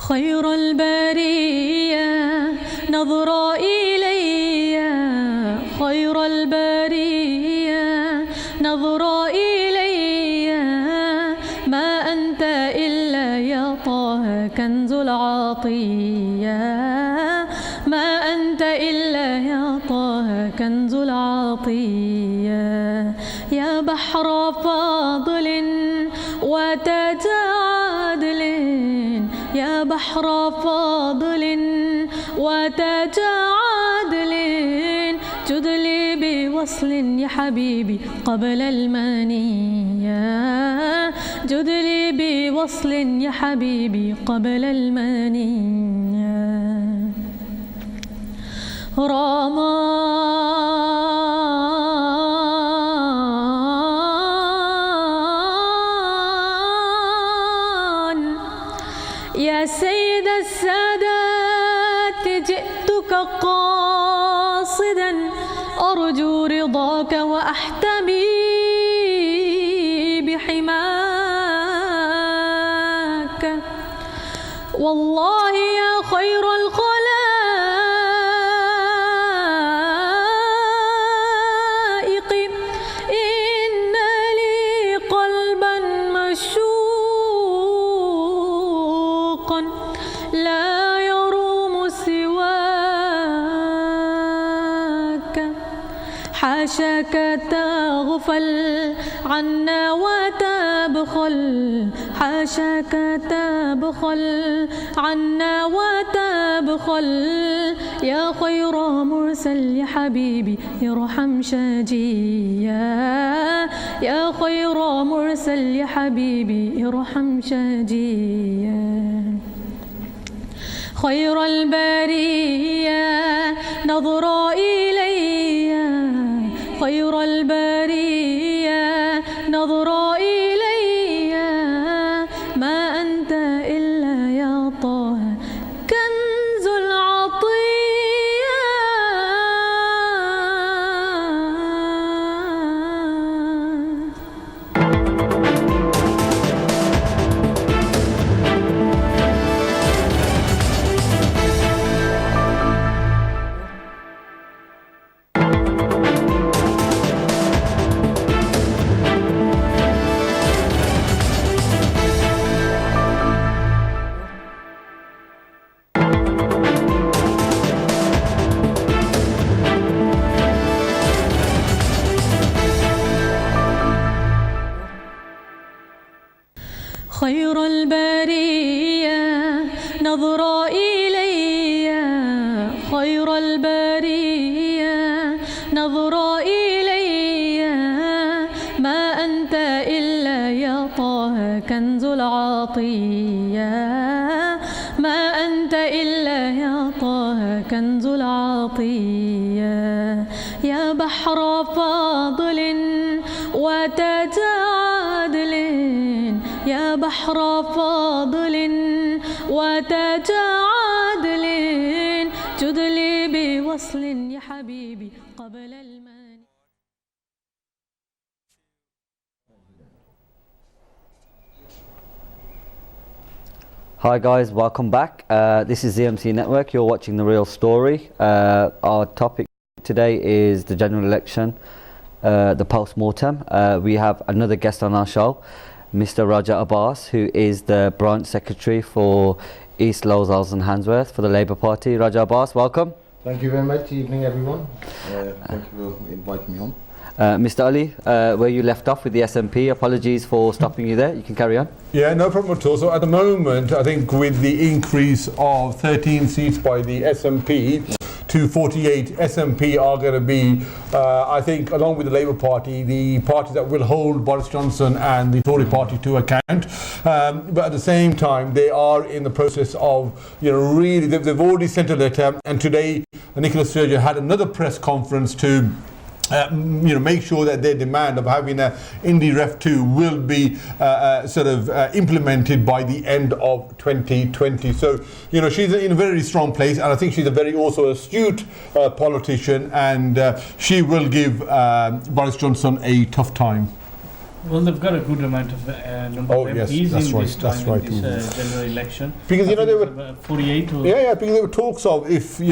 خير البرية نظر إلي، خير البرية نظر إلي، ما أنت إلا يا طه كنز العطية، ما أنت إلا يا طه كنز العطية، يا بحر فاضل وتاج عدل، يا بحر فاضل وتاج عدل، جد لي بوصل يا حبيبي قبل المنية، جد لي بوصل يا حبيبي قبل المنية. يا سيد السادات جئتك قاصدا أرجو رضاك وأحتمي بحماك، والله يا خير الخلائق حاشاك تغفل عنا وتبخل حاشاك تبخل عنا وتبخل يا خير مرسل يا حبيبي ارحم شاجيا يا خير مرسل يا حبيبي ارحم شاجيا خير البرية نظر إلي خير البرية نظر إلي ما أنت إلا يا طه كنز العطية خير البرية نظر إلي خير البرية نظر إلي ما أنت إلا يا طه كنز العطية ما أنت إلا يا طه كنز العطية يا بحر فضل وتجادل يا بحر فضل وتجادل جد لي بوصل يا حبيبي قبل الماني. Hi guys, welcome back. This is ZMC Network. You're watching The Real Story. Our topic today is the general election, the post-mortem. We have another guest on our show, Mr. Raja Abbas, who is the branch secretary for East Lowes and Handsworth for the Labour Party. Raja Abbas, welcome. Thank you very much. Evening, everyone. Thank you for inviting me on. Mr. Ali, where you left off with the SNP, apologies for stopping you there. You can carry on. Yeah, no problem at all. So at the moment, I think with the increase of 13 seats by the SNP to 48, SNP are going to be, I think, along with the Labour Party, the party that will hold Boris Johnson and the Tory party to account. But at the same time, they are in the process of, really, they've already sent a letter. And today, Nicola Sturgeon had another press conference to make sure that their demand of having a Indy Ref 2 will be implemented by the end of 2020. So, she's in a very strong place, and I think she's a very also astute politician, and she will give Boris Johnson a tough time. Well, they've got a good amount of number of MPs in this general election. Because there were 48. Or because there were talks of if the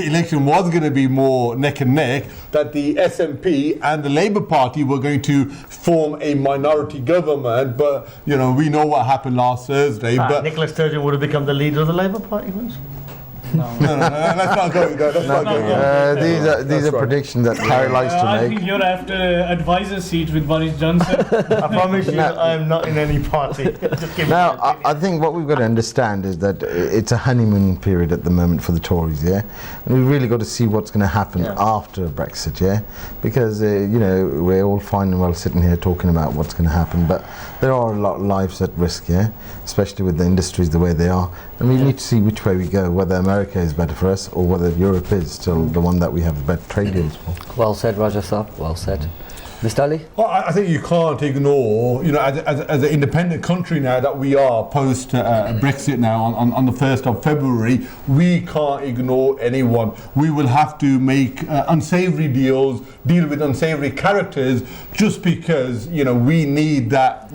election was going to be more neck and neck, that the SNP and the Labour Party were going to form a minority government. But we know what happened last Thursday. But Nicola Sturgeon would have become the leader of the Labour Party once. No, let's not go there. Let's not go there. These are predictions that Harry likes to I make. think you're after advisor seat with Boris Johnson. I promise you, I am not in any party. Just give me Now, an I think what we've got to understand is that it's a honeymoon period at the moment for the Tories, yeah? And we've really got to see what's going to happen after Brexit, yeah? Because, we're all fine and well sitting here talking about what's going to happen, but there are a lot of lives at risk, yeah? Especially with the industries the way they are. And we need to see which way we go, whether America is better for us or whether Europe is still the one that we have the better trade deals for. Well said, Raja sir. Well said. Mr. Ali? Well, I think you can't ignore, as an independent country now that we are post Brexit now on the 1st of February, we can't ignore anyone. We will have to make unsavory deals, deal with unsavory characters, just because we need that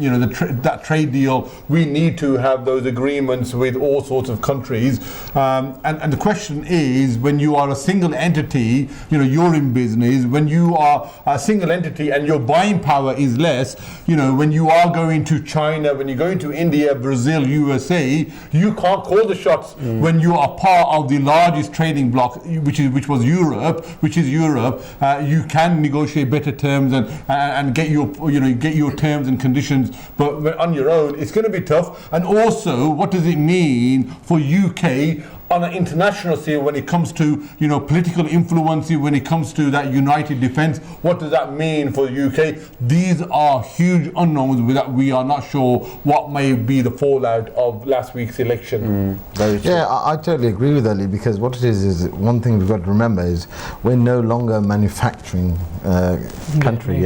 that trade deal. We need to have those agreements with all sorts of countries. And the question is, when you are a single entity, you're in business. When you are a single entity money and your buying power is less, you know, when you are going to China, when you're going to India, Brazil, USA, you can't call the shots when you are part of the largest trading bloc, which was Europe, you can negotiate better terms and get your terms and conditions, but on your own, it's going to be tough. And also, what does it mean for UK on an international scale when it comes to, you know, political influence, when it comes to that united defence? What does that mean for the UK? These are huge unknowns that we are not sure what may be the fallout of last week's election. Yeah, I totally agree with Ali, because what it is one thing we've got to remember is we're no longer a manufacturing country,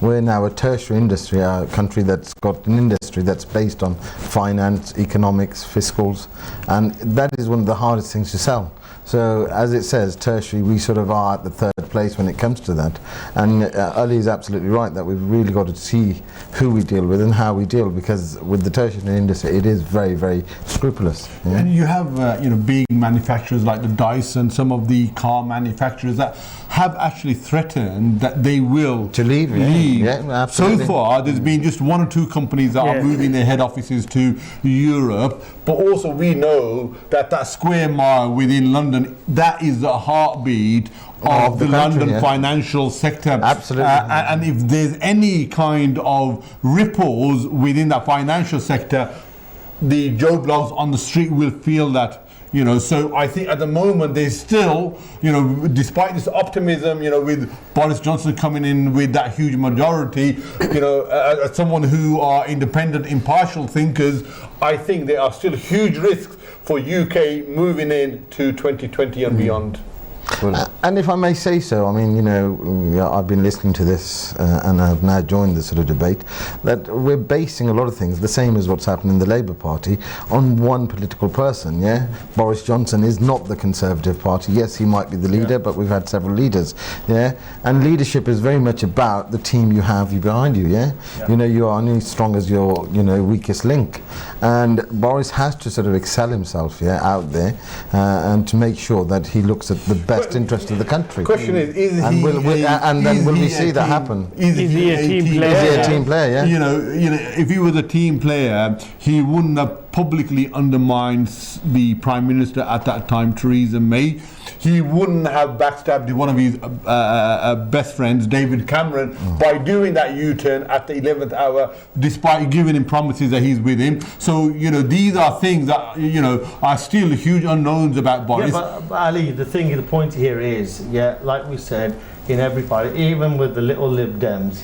We're now a tertiary industry, a country that's got an industry that's based on finance, economics, fiscals, and that is one of the hardest things to sell. So as it says, tertiary, we sort of are at the third place when it comes to that. And Ali is absolutely right that we've really got to see who we deal with and how we deal, because with the tertiary industry, it is very, very scrupulous. Yeah? And you have big manufacturers like the Dyson, some of the car manufacturers that have actually threatened that they will to leave. Yeah, absolutely. So far, there's been just one or two companies that are moving their head offices to Europe, but also we know that square mile within London, that is the heartbeat of the country, London financial sector. Absolutely. And if there's any kind of ripples within that financial sector, the Joe Blogs on the street will feel that. You know, so I think at the moment there's still, you know, despite this optimism, you know, with Boris Johnson coming in with that huge majority, you know, as someone who are independent, impartial thinkers, I think there are still huge risks for UK moving into 2020 and beyond. And if I may say so, I mean, you know, I've been listening to this and I've now joined this sort of debate, that we're basing a lot of things, the same as what's happened in the Labour Party, on one political person, Boris Johnson is not the Conservative Party. Yes, he might be the leader, but we've had several leaders, And leadership is very much about the team you have behind you, You know, you are only as strong as your, you know, weakest link. And Boris has to sort of excel himself, out there, and to make sure that he looks at the best interest of the country. Question is will we see that happen? Is he a team player? Is he a team player? You know, if he was a team player, he wouldn't have publicly undermined the Prime Minister at that time, Theresa May. He wouldn't have backstabbed one of his best friends, David Cameron, by doing that U-turn at the 11th hour, despite giving him promises that he's with him. So, you know, these are things that, you know, are still huge unknowns about Boris. Yeah, but Ali, the point here is, like we said, in every party, even with the little Lib Dems,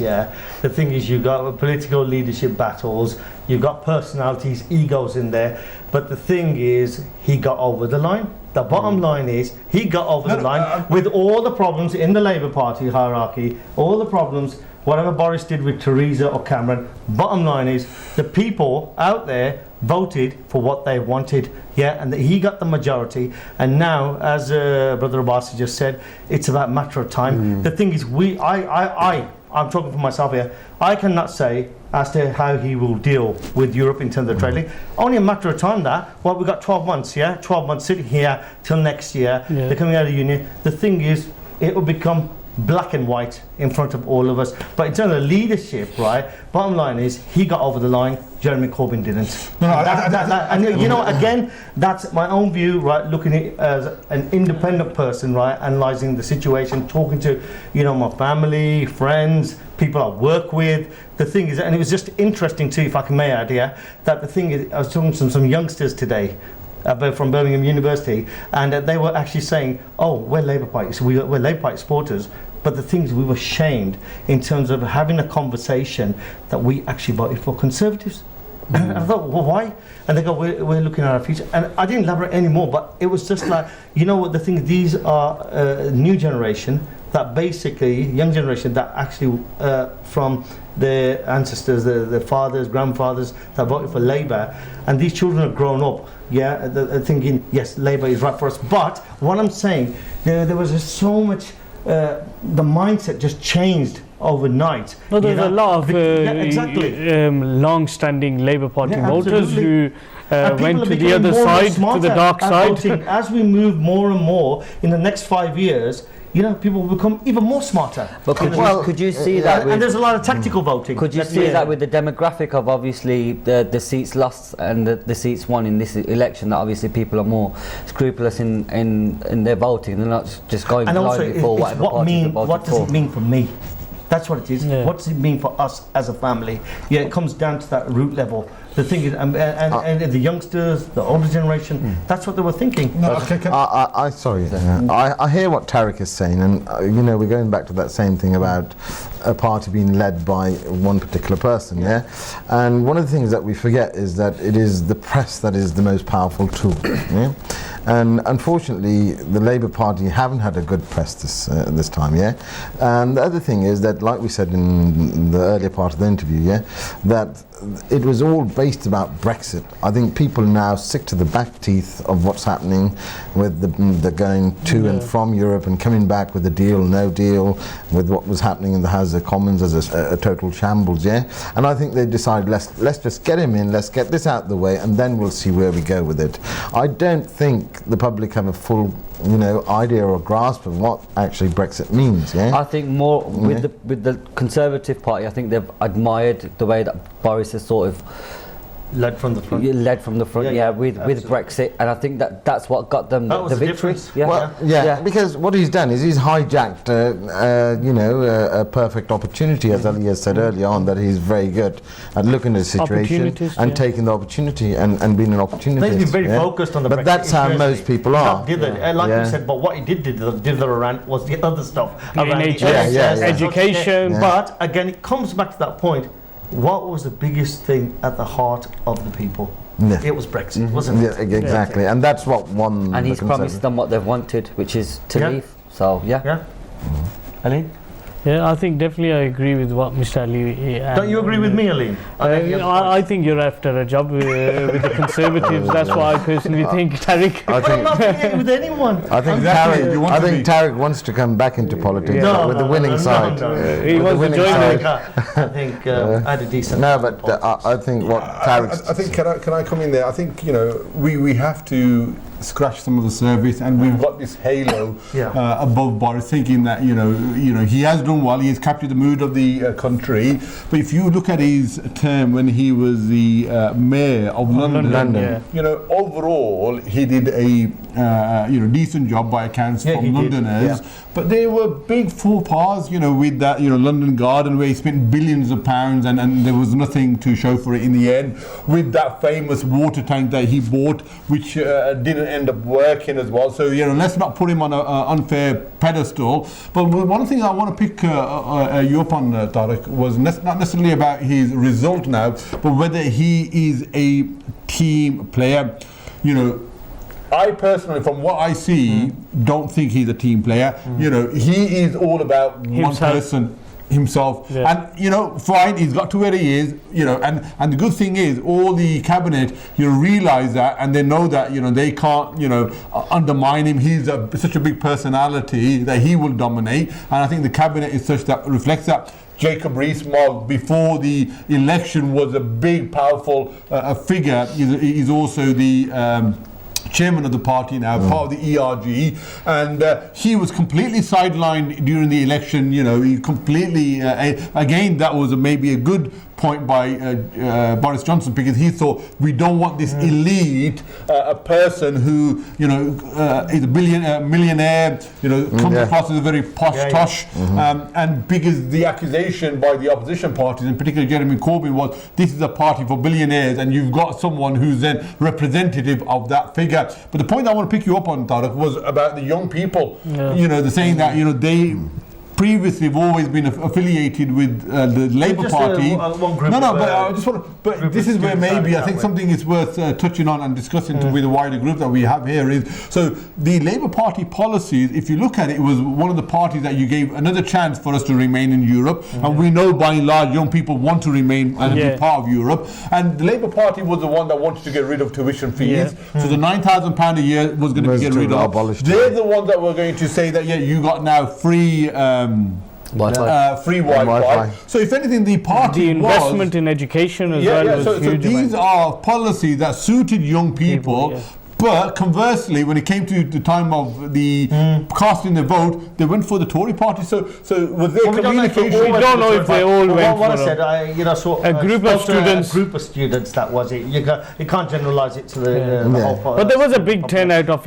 the thing is, you've got political leadership battles, you've got personalities, egos in there, but the thing is, he got over the line. The bottom line is, he got over the line with all the problems in the Labour Party hierarchy, all the problems, whatever Boris did with Theresa or Cameron. Bottom line is, the people out there voted for what they wanted, and he got the majority. And now, as Brother Abbas just said, it's about a matter of time. The thing is, I'm talking for myself here, I cannot say as to how he will deal with Europe in terms of trading. Only a matter of time that, we've got 12 months, 12 months sitting here till next year, they're coming out of the union. The thing is, it will become black and white in front of all of us. But in terms of leadership, bottom line is, he got over the line, Jeremy Corbyn didn't. And you know, again, that's my own view, looking at it as an independent person, analysing the situation, talking to, you know, my family, friends, people I work with. The thing is, and it was just interesting too, if I can may add here, that the thing is, I was talking to some youngsters today, from Birmingham University, and they were actually saying, we're Labour Party, so we're Labour Party supporters, but the thing is, we were shamed in terms of having a conversation that we actually voted for Conservatives. And I thought, well, why? And they go, we're looking at our future. And I didn't elaborate anymore, but it was just like, you know what, the thing, these are new generation, that basically, young generation that actually, from their ancestors, their fathers, grandfathers, that voted for Labour, and these children have grown up, they're thinking, yes, Labour is right for us. But what I'm saying, there was just so much, the mindset just changed overnight. No, there's a lot of long-standing Labour Party voters who went to the other side, to the dark side. As we move more and more in the next 5 years, you know, people will become even more smarter. But could you see that? And there's a lot of tactical voting. Could you see that with the demographic of obviously the seats lost and the seats won in this election, that obviously people are more scrupulous in their voting, they're not just going And also, blindly for whatever party they voted what does it mean for me? That's what it is. Yeah. What does it mean for us as a family? Yeah, it comes down to that root level. The thing is, and the youngsters, the older generation, that's what they were thinking. No, I hear what Tariq is saying, and you know, we're going back to that same thing about a party being led by one particular person, yeah? And one of the things that we forget is that it is the press that is the most powerful tool, yeah? And unfortunately, the Labour Party haven't had a good press this time, yeah? And the other thing is that, like we said in the earlier part of the interview, yeah, that it was all based about Brexit. I think people are now sick to the back teeth of what's happening with the going to and from Europe and coming back with a deal, no deal, with what was happening in the House of Commons as a total shambles, yeah? And I think they decided, let's just get him in, let's get this out of the way, and then we'll see where we go with it. I don't think the public have a full, you know, idea or grasp of what actually Brexit means, yeah? I think more with the Conservative Party, I think they've admired the way that Boris has sort of led from the front. With Brexit, and I think that's what got them That was the the victory. difference. Well, because what he's done is he's hijacked, a perfect opportunity, as Ali has said earlier on, that he's very good at looking at the situation and taking the opportunity and being an opportunity. They've been very focused on the But Brexit that's how issue, most people are. Like you said, but what he did around was the other stuff. Around the NHS, education. Yeah. But again, it comes back to that point. What was the biggest thing at the heart of the people? Yeah. It was Brexit, wasn't it? Yeah, exactly, and that's what won. And he's promised them what they've wanted, which is to leave. So Yeah. Ali? Yeah, I think definitely I agree with what Mr. Ali. Don't you agree with me, Ali? I think you're after a job with the Conservatives. That's what I personally think, Tariq. I'm not affiliated with anyone. I think Tariq wants to come back into politics with the winning side. He wants to join I think I had a decent. No, but I think what Tariq. I think can I come in there? I think, you know, we have to scratch some of the surface, and we've got this halo above Boris, thinking that you know he has done well, he has captured the mood of the country. But if you look at his term when he was the mayor of London, you know, overall he did a decent job by accounts from Londoners. But there were big faux pas, you know, with that, you know, London Garden, where he spent billions of pounds and there was nothing to show for it in the end. With that famous water tank that he bought, which didn't end up working as well. So, you know, let's not put him on an unfair pedestal. But one thing I want to pick you up on, Tariq, was not necessarily about his result now, but whether he is a team player. You know, I personally, from what I see, don't think he's a team player. You know, he is all about one person, himself. And, you know, fine, he's got to where he is, you know, and the good thing is all the cabinet, you know, realize that, and they know that, you know, they can't, you know, undermine him. He's such a big personality that he will dominate. And I think the cabinet is such that reflects that. Jacob Rees-Mogg, before the election, was a big, powerful figure. He's also the chairman of the party now, part of the ERG, and he was completely sidelined during the election. You know, he completely, again, that was maybe a good point by Boris Johnson, because he thought, we don't want this elite, a person who, you know, is a millionaire, you know, comes across as a very posh-tosh, and because the accusation by the opposition parties, in particular Jeremy Corbyn, was this is a party for billionaires, and you've got someone who's then representative of that figure. But the point I want to pick you up on, Tariq, was about the young people. You know, they're saying that, you know, they previously have always been affiliated with the Labour Party. But I just want to. But this is where maybe I think something is worth touching on and discussing with the wider group that we have here is, so the Labour Party policies, if you look at it, it was one of the parties that you gave another chance for us to remain in Europe, and we know by and large young people want to remain and be part of Europe, and the Labour Party was the one that wanted to get rid of tuition fees, so the £9,000 a year was going to be get rid of. They're the ones that were going to say that you got now free free Wi-Fi. So if anything, the party investment in education as well was huge. So these are policies that suited young people. But conversely, when it came to the time of the casting the vote, they went for the Tory party. So was there communication? We don't know if they all went What I for said, a group of students. A group of students. That was it. You can't generalise it to the whole party. But there was a big turnout of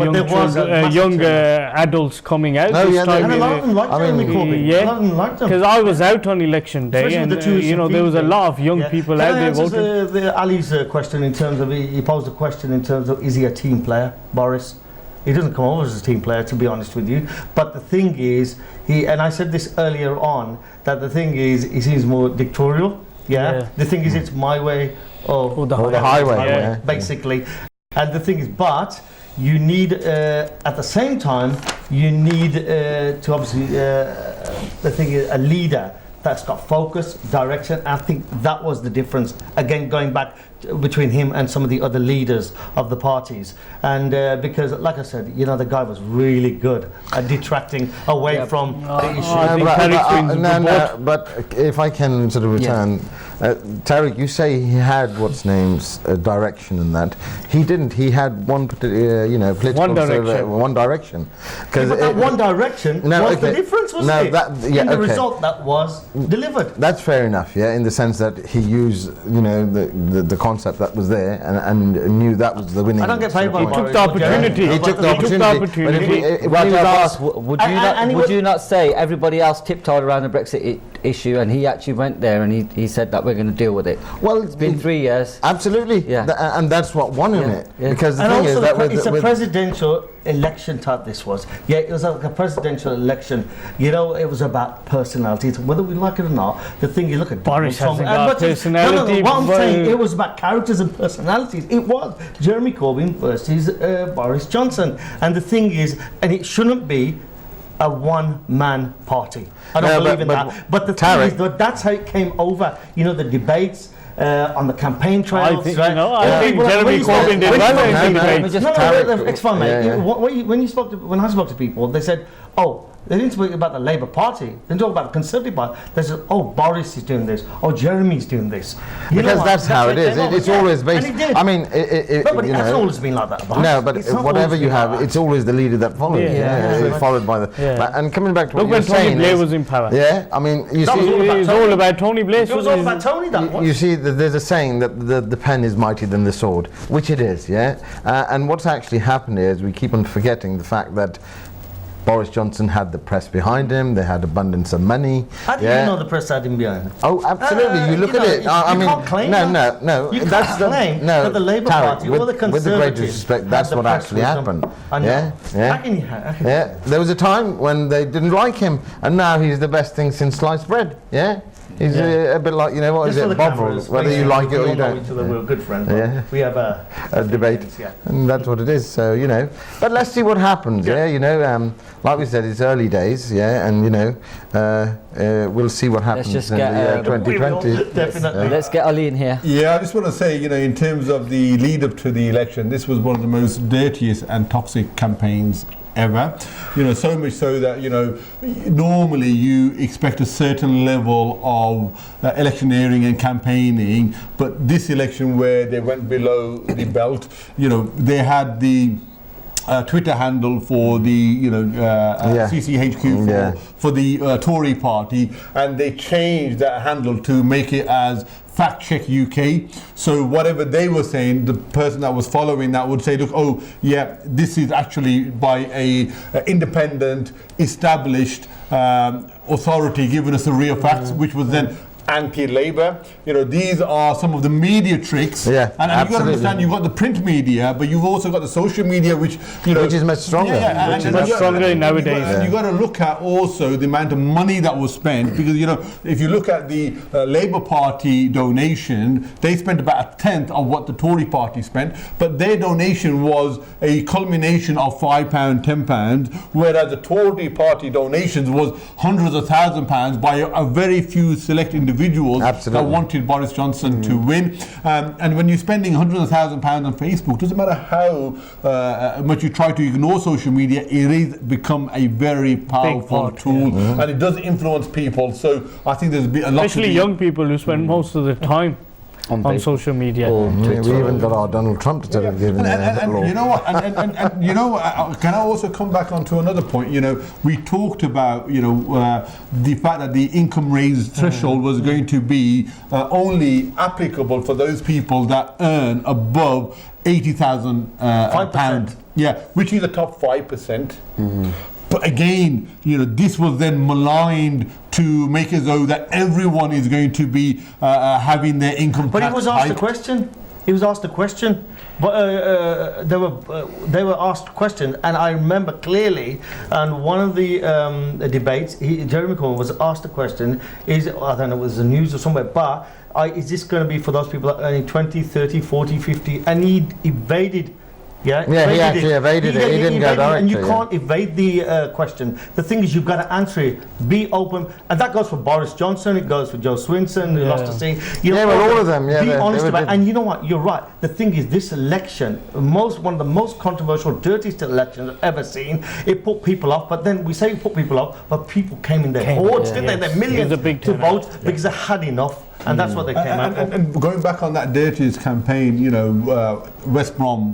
young adults coming out this time. And a lot of them liked Jeremy Corbyn. A lot of them liked them. Because I was out on election day, Especially and the tuition there was a fee lot of young people out there voting. The Ali's question in terms of he posed a question in terms of is he a team player, Boris? He doesn't come over as a team player, to be honest with you. But the thing is, and I said this earlier on, that the thing is, he seems more dictatorial. Yeah. The thing is, it's my way or the highway, basically. And the thing is, but you need, at the same time, you need to obviously, the thing is, a leader that's got focus, direction. I think that was the difference. Again, going back between him and some of the other leaders of the parties. And because, like I said, the guy was really good at detracting away from the issue. But if I can sort of return, Tariq, you say he had what's name's direction in that. He didn't. He had one particular, political one direction. But that one direction was the difference, wasn't it? In the result that was delivered. That's fair enough, in the sense that he used, the concept that was there and knew that was the winning. I don't get paid by He took the opportunity. He took the opportunity. Would you not say everybody else tiptoed around the Brexit issue, and he actually went there and he said that we're going to deal with it? Well, it's been 3 years. Absolutely, and that's what won in it. Because the thing is that it's a presidential election type. This was, it was like a presidential election. It was about personalities, whether we like it or not. The thing you look at Boris hasn't got personality. What I'm saying, it was about characters and personalities. It was Jeremy Corbyn versus Boris Johnson, and the thing is, and it shouldn't be a one-man party. I don't believe in that. But the thing is, that's how it came over. The debates. On the campaign trails, I think Jeremy Corbyn did well in the debates. It's fine, mate. When I spoke to people, they said, they didn't speak about the Labour Party. They didn't talk about the Conservative Party. They said, Boris is doing this. Jeremy's doing this. Because that's how it is. It's always based. I mean, but it hasn't always been like that. No, but whatever you have, it's always the leader that follows. It's followed by the. And coming back to what you're saying, Tony Blair was in power. Yeah, I mean, you see, it was all about Tony Blair. It was all about Tony. You see, there's a saying that the pen is mightier than the sword, which it is. And what's actually happened is we keep on forgetting the fact that Boris Johnson had the press behind him. They had abundance of money. How do you know the press had him behind him? Oh, absolutely. You look at it. You can't claim that. No. You can't claim that the Labour Party or the Conservatives. With the greatest respect, that's what actually happened. I know. How can you? There was a time when they didn't like him, and now he's the best thing since sliced bread. He's a bit like, what is it, Bob, whether you like it or you don't. We're good friends. We have a debate, and that's what it is. So, but let's see what happens. Like we said, it's early days. And we'll see what happens in 2020. Definitely. Let's get Ali in here. Yeah, I just want to say, in terms of the lead up to the election, this was one of the most dirtiest and toxic campaigns ever. So much so that normally you expect a certain level of electioneering and campaigning, but this election where they went below the belt, they had the Twitter handle for the CCHQ for the Tory party, and they changed that handle to make it as Fact Check UK. So whatever they were saying, the person that was following that would say, look, this is actually by a independent, established authority giving us the real facts, which was then anti-Labour. These are some of the media tricks. And you've got to understand, you've got the print media, but you've also got the social media, which is much stronger. Which is much stronger nowadays. And you've got to look at also the amount of money that was spent, because if you look at the Labour Party donation, they spent about a tenth of what the Tory Party spent, but their donation was a culmination of £5, £10, whereas the Tory Party donations was hundreds of £1,000s by a very few select individuals that wanted Boris Johnson to win. And when you're spending hundreds of £1,000s on Facebook, doesn't matter how much you try to ignore social media, it is become a very powerful tool, and it does influence people. So I think there's a lot, especially young people who spend most of the time on Facebook social media. or Yeah, Twitter. we even got our Donald Trump to tell give And you know what? And you know, can I also come back onto another point? You know, we talked about the fact that the income raise threshold was going to be only applicable for those people that earn above £80,000. Yeah, which is the top 5%. But again, this was then maligned to make as though that everyone is going to be having their income But tax he was asked a hiked. question. He was asked a question. But they were asked a question, and I remember clearly. And one of the debates, Jeremy Corbyn was asked a question. I don't know, it was the news or somewhere, but is this going to be for those people that are earning 20, 30, 40, 50? And he evaded. Yeah, he actually evaded it. He didn't go directly. And you can't evade the question. The thing is, you've got to answer it. Be open, and that goes for Boris Johnson. It goes for Joe Swinson, who lost the seat. All of them. Yeah, be honest they about did. it. And you know what? You're right. The thing is, this election, one of the most controversial, dirtiest elections I've ever seen. It put people off. But then we say it put people off, but people came in their hordes, didn't they? Their millions It was a big to turnout. vote because they had enough. And that's what they came out for. And going back on that dirtiest campaign, West Brom,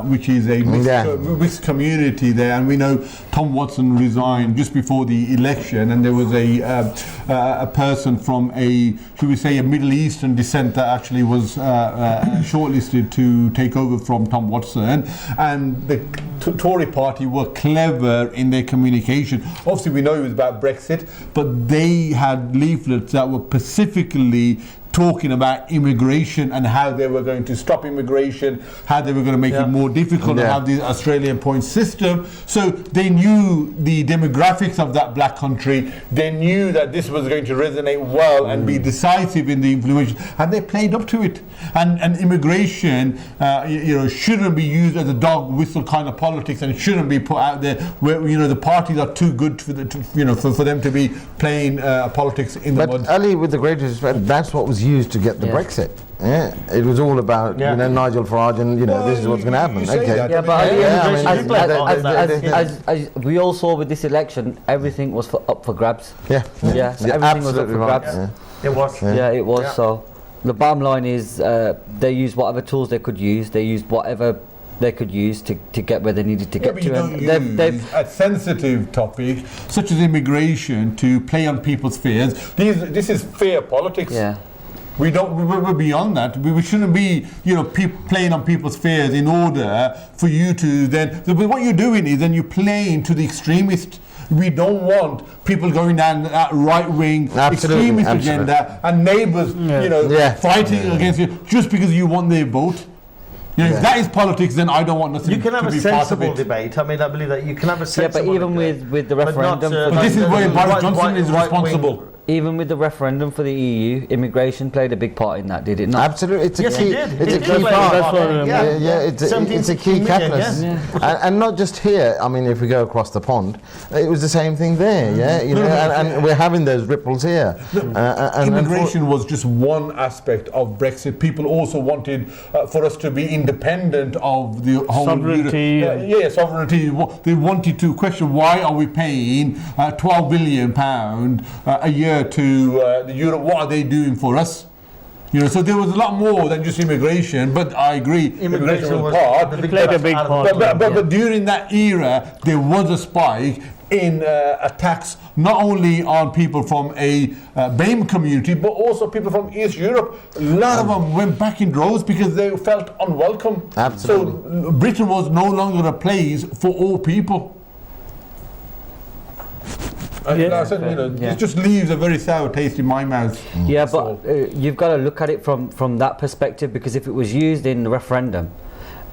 which is a mixed community there, and we know Tom Watson resigned just before the election, and there was a person from a Middle Eastern descent that actually was shortlisted to take over from Tom Watson, and the Tory party were clever in their communication. Obviously, we know it was about Brexit, but they had leaflets that were specifically talking about immigration and how they were going to stop immigration, how they were going to make it more difficult to have the Australian point system. So they knew the demographics of that black country. They knew that this was going to resonate well and be decisive in the implementation, and they played up to it. And immigration, shouldn't be used as a dog whistle kind of politics, and shouldn't be put out there where the parties are too good for them to be playing politics in the mud. But Ali, with the greatest respect, that's what was used to get the Brexit. Yeah, it was all about Nigel Farage, and this is what's going to happen. Yeah, but as we all saw with this election, everything was up for grabs. Everything was up for grabs. It was. Yeah, it was. So the bottom line is they used whatever tools they could use. They used whatever they could use to get where they needed to get but to. you don't use a sensitive topic such as immigration to play on people's fears. This is fair politics. Yeah. We're beyond that. We shouldn't be, playing on people's fears in order for you to then. But what you're doing is then you're playing to the extremist. We don't want people going down that right-wing extremist agenda and neighbours, fighting against you just because you want their vote. If that is politics, then I don't want nothing to be part of it. You can have a sensible debate. I mean, I believe that you can have a sensible but even with the referendum, but this is where Boris Johnson is responsible. Even with the referendum for the EU, immigration played a big part in that, did it not? Absolutely, it's a Yes, key. it did. It's It a did key play a part. part. It's a key 17 catalyst, million, and not just here. I mean, if we go across the pond, it was the same thing there. And we're having those ripples here. Immigration was just one aspect of Brexit. People also wanted for us to be independent of the whole sovereignty. Sovereignty. They wanted to question why are we paying £12 billion a year to the Europe? What are they doing for us? So there was a lot more than just immigration. But I agree, immigration was part. It played a big part. But during that era, there was a spike in attacks not only on people from a BAME community, but also people from East Europe. A lot of them went back in droves because they felt unwelcome. Absolutely. So Britain was no longer a place for all people. It just leaves a very sour taste in my mouth. Yeah, but you've got to look at it from that perspective, because if it was used in the referendum,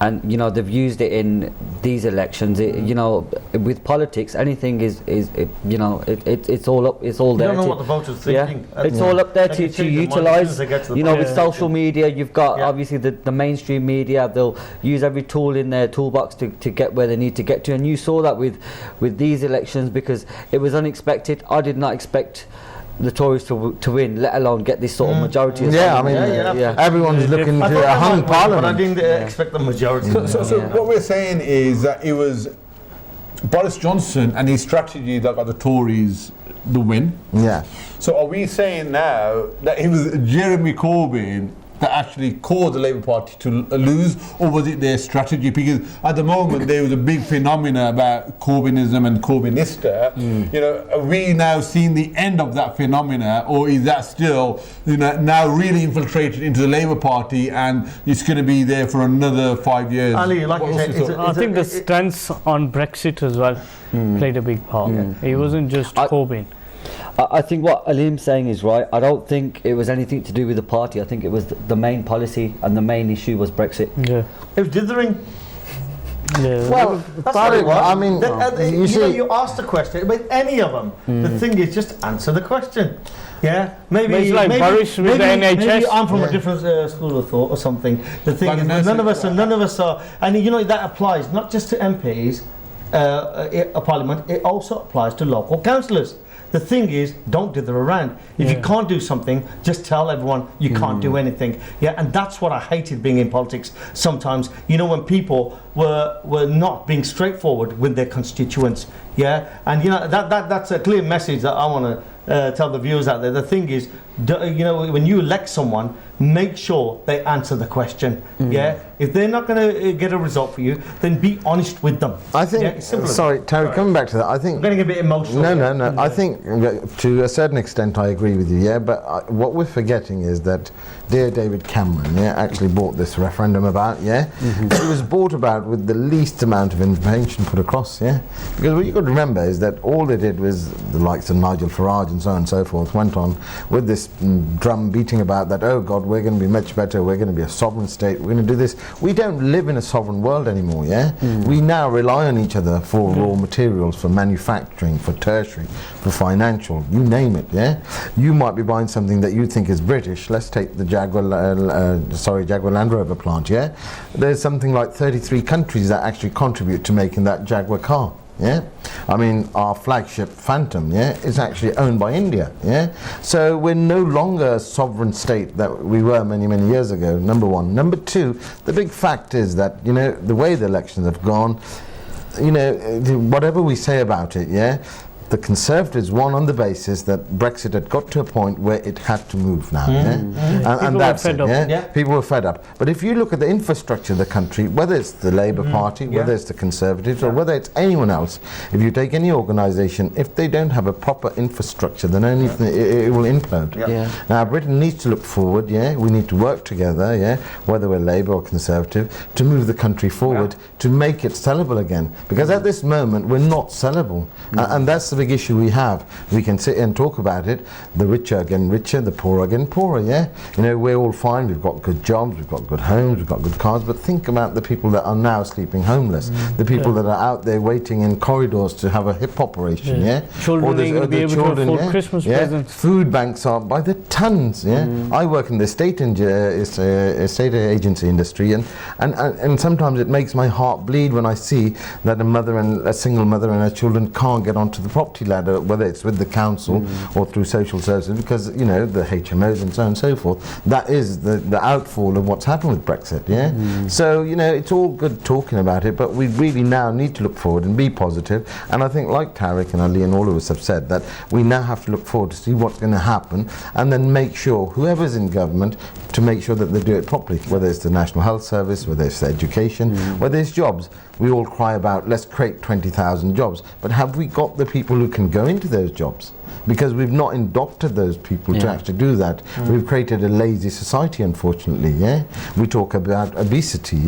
and they've used it in these elections, with politics, anything is it's all up, it's all You there. don't know what the voters thinking. It's all up there They to can change their mind as soon utilise. as they get to the point. With social media, you've got obviously the mainstream media. They'll use every tool in their toolbox to get where they need to get to, and you saw that with these elections, because it was unexpected. I did not expect the Tories to win, let alone get this sort of majority. Everyone's looking to a hung parliament. But I didn't expect the majority. So what we're saying is that it was Boris Johnson and his strategy that got the Tories the win. Yeah. So are we saying now that it was Jeremy Corbyn that actually caused the Labour Party to lose, or was it their strategy? Because at the moment there was a big phenomena about Corbynism and Corbynista. You know, are we now seeing the end of that phenomena, or is that still, you know, now really infiltrated into the Labour Party and it's going to be there for another 5 years? Ali, like you said, I think the stance on Brexit as well played a big part. It wasn't just Corbyn. I think what Alim's saying is right. I don't think it was anything to do with the party. I think it was the main policy and the main issue was Brexit. Yeah. it was dithering. Yeah. Well, That's what it was. I mean, you asked the question, but any of them, the thing is just answer the question. Yeah, maybe It's like Boris with the NHS. Maybe I'm from a different school of thought or something. The thing is, none of us are, and you know that applies not just to MPs, a parliament. It also applies to local councillors. The thing is, don't dither around. If you can't do something, just tell everyone you can't do anything. Yeah, and that's what I hated being in politics sometimes. You know, when people were not being straightforward with their constituents. Yeah, and you know that's a clear message that I want to tell the viewers out there. The thing is, you know, when you elect someone, make sure they answer the question. Yeah, if they're not going to get a result for you, then be honest with them. I think, sorry, Terry, coming back to that, I think... I'm getting a bit emotional. No. I think to a certain extent I agree with you, yeah, but what we're forgetting is that dear David Cameron, actually brought this referendum about, It was brought about with the least amount of information put across, Because what you've got to remember is that all they did was, the likes of Nigel Farage and so on and so forth, went on with this drum beating about that, oh God, we're going to be much better, we're going to be a sovereign state, we're going to do this. We don't live in a sovereign world anymore, We now rely on each other for raw materials, for manufacturing, for tertiary, for financial, you name it, You might be buying something that you think is British. Let's take the Jaguar Land Rover plant, There's something like 33 countries that actually contribute to making that Jaguar car. I mean, our flagship Phantom, is actually owned by India, So we're no longer a sovereign state that we were many, many years ago, number one. Number two, the big fact is that, you know, the way the elections have gone, you know, whatever we say about it, the Conservatives won on the basis that Brexit had got to a point where it had to move now, and that's it, People were fed up. But if you look at the infrastructure of the country, whether it's the Labour Party, whether it's the Conservatives, or whether it's anyone else, if you take any organisation, if they don't have a proper infrastructure, then it will implode. Now Britain needs to look forward, we need to work together, whether we're Labour or Conservative, to move the country forward, to make it sellable again. Because at this moment, we're not sellable, and that's the big issue we have. We can sit and talk about it. The rich are getting richer, the poor are getting poorer, You know, we're all fine, we've got good jobs, we've got good homes, we've got good cars, but think about the people that are now sleeping homeless, the people that are out there waiting in corridors to have a hip operation, Children are going to be able to afford Christmas presents. Food banks are by the tons, I work in the estate agency industry, and sometimes it makes my heart bleed when I see that a single mother and her children can't get onto the property ladder, whether it's with the council or through social services, because, you know, the HMOs and so on and so forth, that is the outfall of what's happened with Brexit, So, you know, it's all good talking about it, but we really now need to look forward and be positive. And I think, like Tariq and Ali and all of us have said, that we now have to look forward to see what's going to happen, and then make sure, whoever's in government, to make sure that they do it properly, whether it's the National Health Service, whether it's education, whether it's jobs. We all cry about, let's create 20,000 jobs, but have we got the people who can go into those jobs? Because we've not indoctrinated those people to actually do that. We've created a lazy society, unfortunately, We talk about obesity,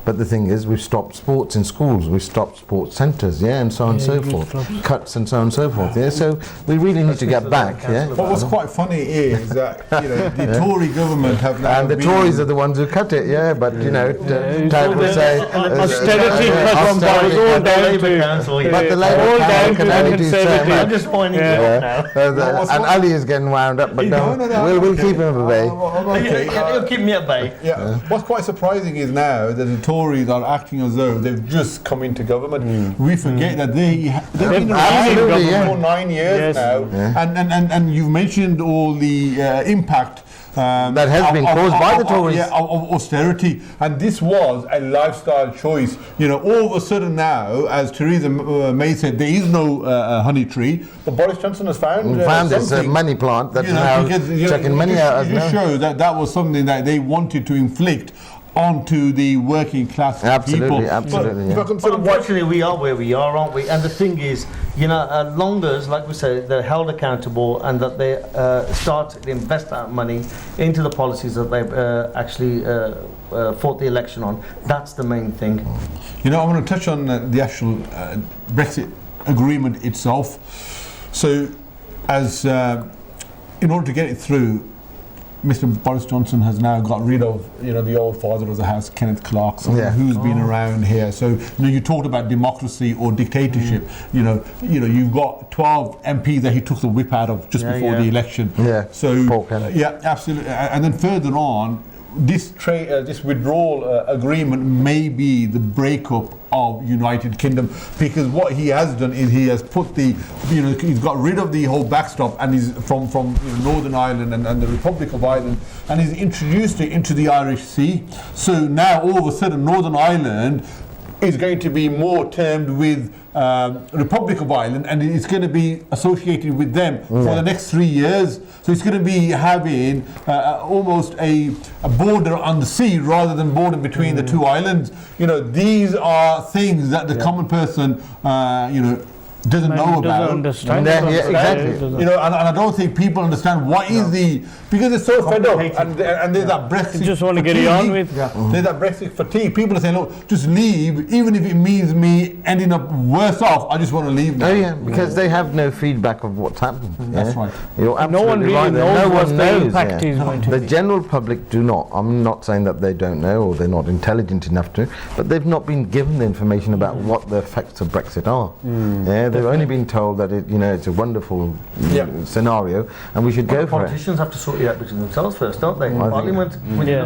But the thing is, we've stopped sports in schools, we've stopped sports centres, and so on and so forth. Cuts and so on and so forth, So we really need to get back, But what's quite funny is that, you know, the Tory government have now and the Tories are the ones who cut it, but, you know, Tariq will say... austerity from Boris all down to... But the Labour Party can only do so much. I'm just pointing it out now. And Ali is getting wound up, but we'll keep him at bay. He'll keep me at bay. What's quite surprising is now that the Tories are acting as though they've just come into government. We forget that they've been around for 9 years now, and you've mentioned all the impact That has been caused by the Tories. Of austerity, and this was a lifestyle choice. You know, all of a sudden now, as Theresa May said, there is no honey tree, but Boris Johnson has found this money plant that's now checking money out. It just shows that that was something that they wanted to inflict onto the working class people. Absolutely. But unfortunately, we are where we are, aren't we? And the thing is, you know, as long as, like we say, they're held accountable and that they start to invest that money into the policies that they've actually fought the election on, that's the main thing. You know, I want to touch on the actual Brexit agreement itself. So, as in order to get it through, Mr. Boris Johnson has now got rid of, you know, the old father of the house, Kenneth Clarke, who's been around here. So, you know, you talked about democracy or dictatorship. You know, you've got 12 MPs that he took the whip out of just before the election. So, absolutely. And then further on, this withdrawal agreement may be the breakup of United Kingdom, because what he has done is he has put he's got rid of the whole backstop, and he's from Northern Ireland and the Republic of Ireland, and he's introduced it into the Irish Sea. So now all of a sudden Northern Ireland is going to be more termed with Republic of Ireland, and it's going to be associated with them for the next 3 years. So it's going to be having almost a border on the sea rather than border between the two islands. You know, these are things that the common person, doesn't know about. Understand. Exactly. You know, and I don't think people understand what is because they're so fed up, and there's that Brexit. You just want to get it on with. There's that Brexit fatigue. People are saying, look, just leave, even if it means me ending up worse off. I just want to leave now. Because they have no feedback of what's happened. That's right. You're absolutely No one really right. knows what the knows, impact is going to The be. general public do not. I'm not saying that they don't know or they're not intelligent enough to, but they've not been given the information about what the effects of Brexit are. They've only been told that it's a wonderful scenario, and we should go for it. Politicians have to sort it out between themselves first, don't they? Parliament.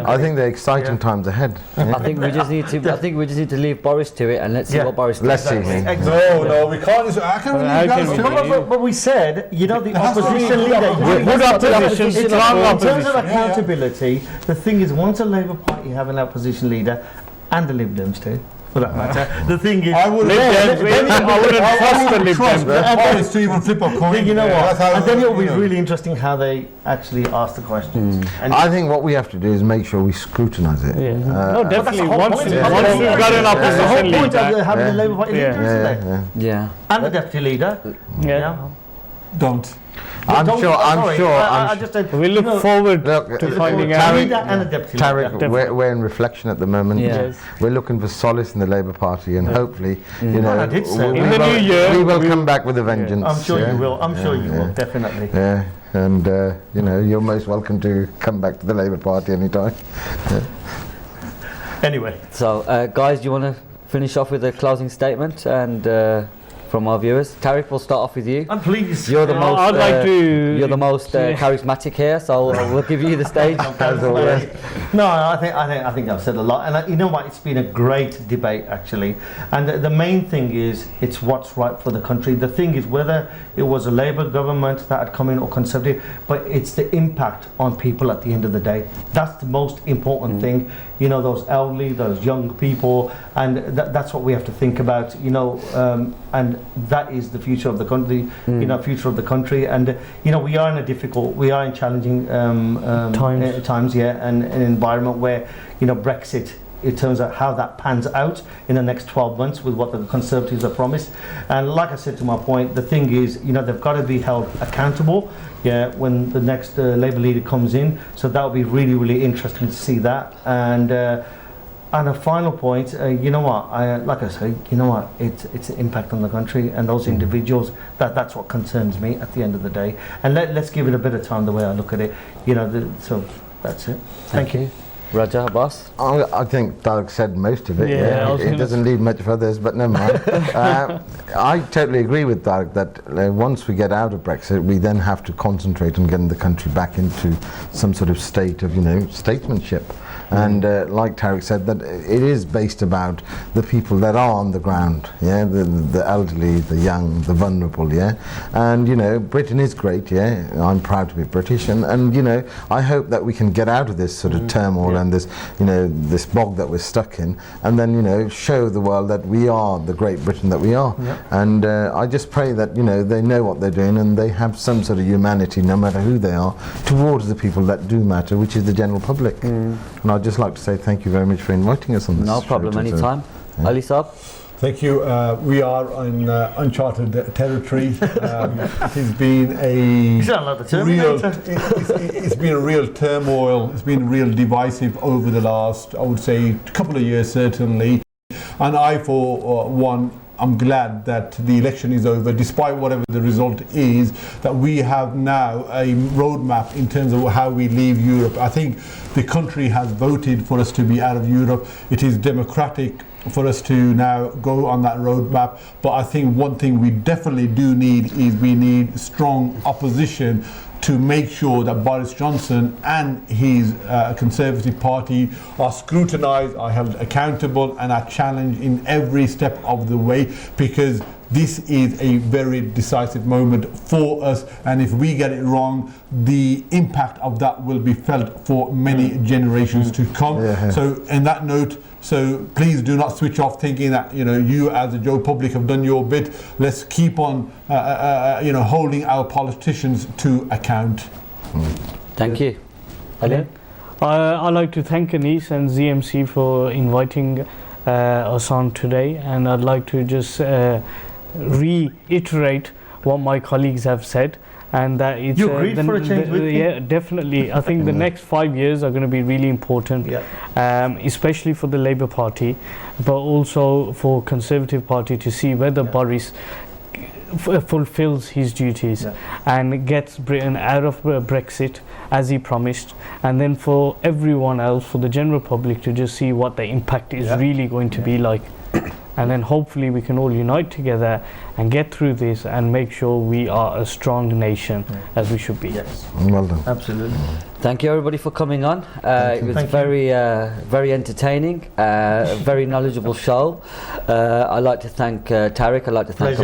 I think they're exciting times ahead. I think we just need to. I think we just need to leave Boris to it, and let's see what Boris does. Let's see. No, we can't. How can we leave Boris to it? But we said, you know, the opposition leader. Good opposition, strong In terms of opposition. accountability, the thing is, once a Labour Party have an opposition leader, and the Lib Dems too, for that matter, the thing is, I wouldn't trust the Lib Dems. Boris to even flip a coin. you know what? That's And then it'll be you know. really interesting how they actually ask the questions. And I think what we have to do is make sure we scrutinise it. No, definitely. whole Once point. we've That's got an the opposition whole point leader, of having the Labour Party leader, isn't it? Yeah. And the deputy leader. Don't. I'm sure. I just said, we look forward Look, to finding a out. leader and a deputy leader. Tarek, we're in reflection at the moment. Yes. We're looking for solace in the Labour Party, and hopefully, I did say we that. In the new year, we will come back with a vengeance. I'm sure you will. I'm sure you will. Definitely. Yeah, and you're most welcome to come back to the Labour Party anytime. Anyway. So, guys, do you want to finish off with a closing statement and from our viewers? Tariq, we'll start off with you. I'm pleased. You're the most. I'd like to. You're the most charismatic here, so we'll give you the stage. As always. No, I think I've said a lot, and you know what? It's been a great debate actually, and the main thing is it's what's right for the country. The thing is whether it was a Labour government that had come in or Conservative, but it's the impact on people at the end of the day. That's the most important thing. You know, those elderly, those young people, and that's what we have to think about. You know, and that is the future of the country. You know, future of the country, and we are in challenging times, and an environment where Brexit. It turns out how that pans out in the next 12 months with what the Conservatives have promised. And like I said to my point, the thing is, they've got to be held accountable when the next Labour leader comes in. So that will be really, really interesting to see that. And a final point, like I say, it's an impact on the country and those individuals. That's what concerns me at the end of the day. And let's give it a bit of time the way I look at it. So that's it. Thank you. Raja, boss. I think Tarek said most of it. Yeah, it doesn't leave much for others, but never mind. I totally agree with Tarek that once we get out of Brexit, we then have to concentrate on getting the country back into some sort of state of statesmanship. And like Tariq said, that it is based about the people that are on the ground, yeah, the elderly, the young, the vulnerable, yeah. And you know, Britain is great, yeah. I'm proud to be British, and you know, I hope that we can get out of this sort of turmoil and this, you know, this bog that we're stuck in, and then, you know, show the world that we are the great Britain that we are. And I just pray that, you know, they know what they're doing and they have some sort of humanity, no matter who they are, towards the people that do matter, which is the general public. And I'd just like to say thank you very much for inviting us on this. No problem, anytime. Ali Saab? Thank you. We are in uncharted territory. It's been a it's been a real turmoil. It's been real divisive over the last, I would say, couple of years certainly. And I, for one, I'm glad that the election is over, despite whatever the result is, that we have now a roadmap in terms of how we leave Europe. I think the country has voted for us to be out of Europe. It is democratic for us to now go on that roadmap. But I think one thing we definitely do need is we need strong opposition to make sure that Boris Johnson and his Conservative Party are scrutinised, are held accountable and are challenged in every step of the way, because this is a very decisive moment for us, and if we get it wrong, the impact of that will be felt for many generations to come. So in that note, so please do not switch off thinking that, you know, you as the Joe public have done your bit. Let's keep on you know, holding our politicians to account. Thank you. Ali? I'd like to thank Anis and ZMC for inviting us on today, and I'd like to just reiterate what my colleagues have said, and that it's You agreed for a change with me? Yeah, definitely. I think the next 5 years are going to be really important, especially for the Labour Party, but also for Conservative Party, to see whether Boris fulfills his duties and gets Britain out of Brexit as he promised, and then for everyone else, for the general public, to just see what the impact is really going to be like. And then hopefully we can all unite together and get through this and make sure we are a strong nation as we should be. Well done. Absolutely. Thank you everybody for coming on. It was very entertaining, very knowledgeable show. I'd like to thank Tariq, I'd like to thank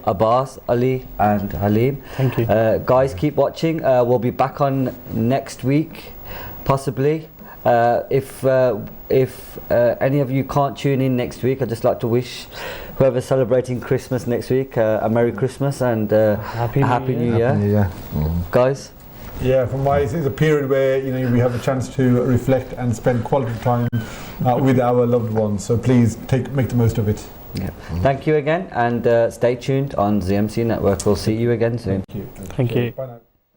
Abbas, Ali and Halim. Thank you. Guys, keep watching. We'll be back on next week, possibly. If any of you can't tune in next week, I'd just like to wish whoever's celebrating Christmas next week a Merry Christmas and Happy New Year. Guys. Yeah, for my, it's a period where, you know, we have a chance to reflect and spend quality time with our loved ones. So please make the most of it. Thank you again, and stay tuned on ZMC Network. We'll see you again soon. Thank you. Thank you. Bye now.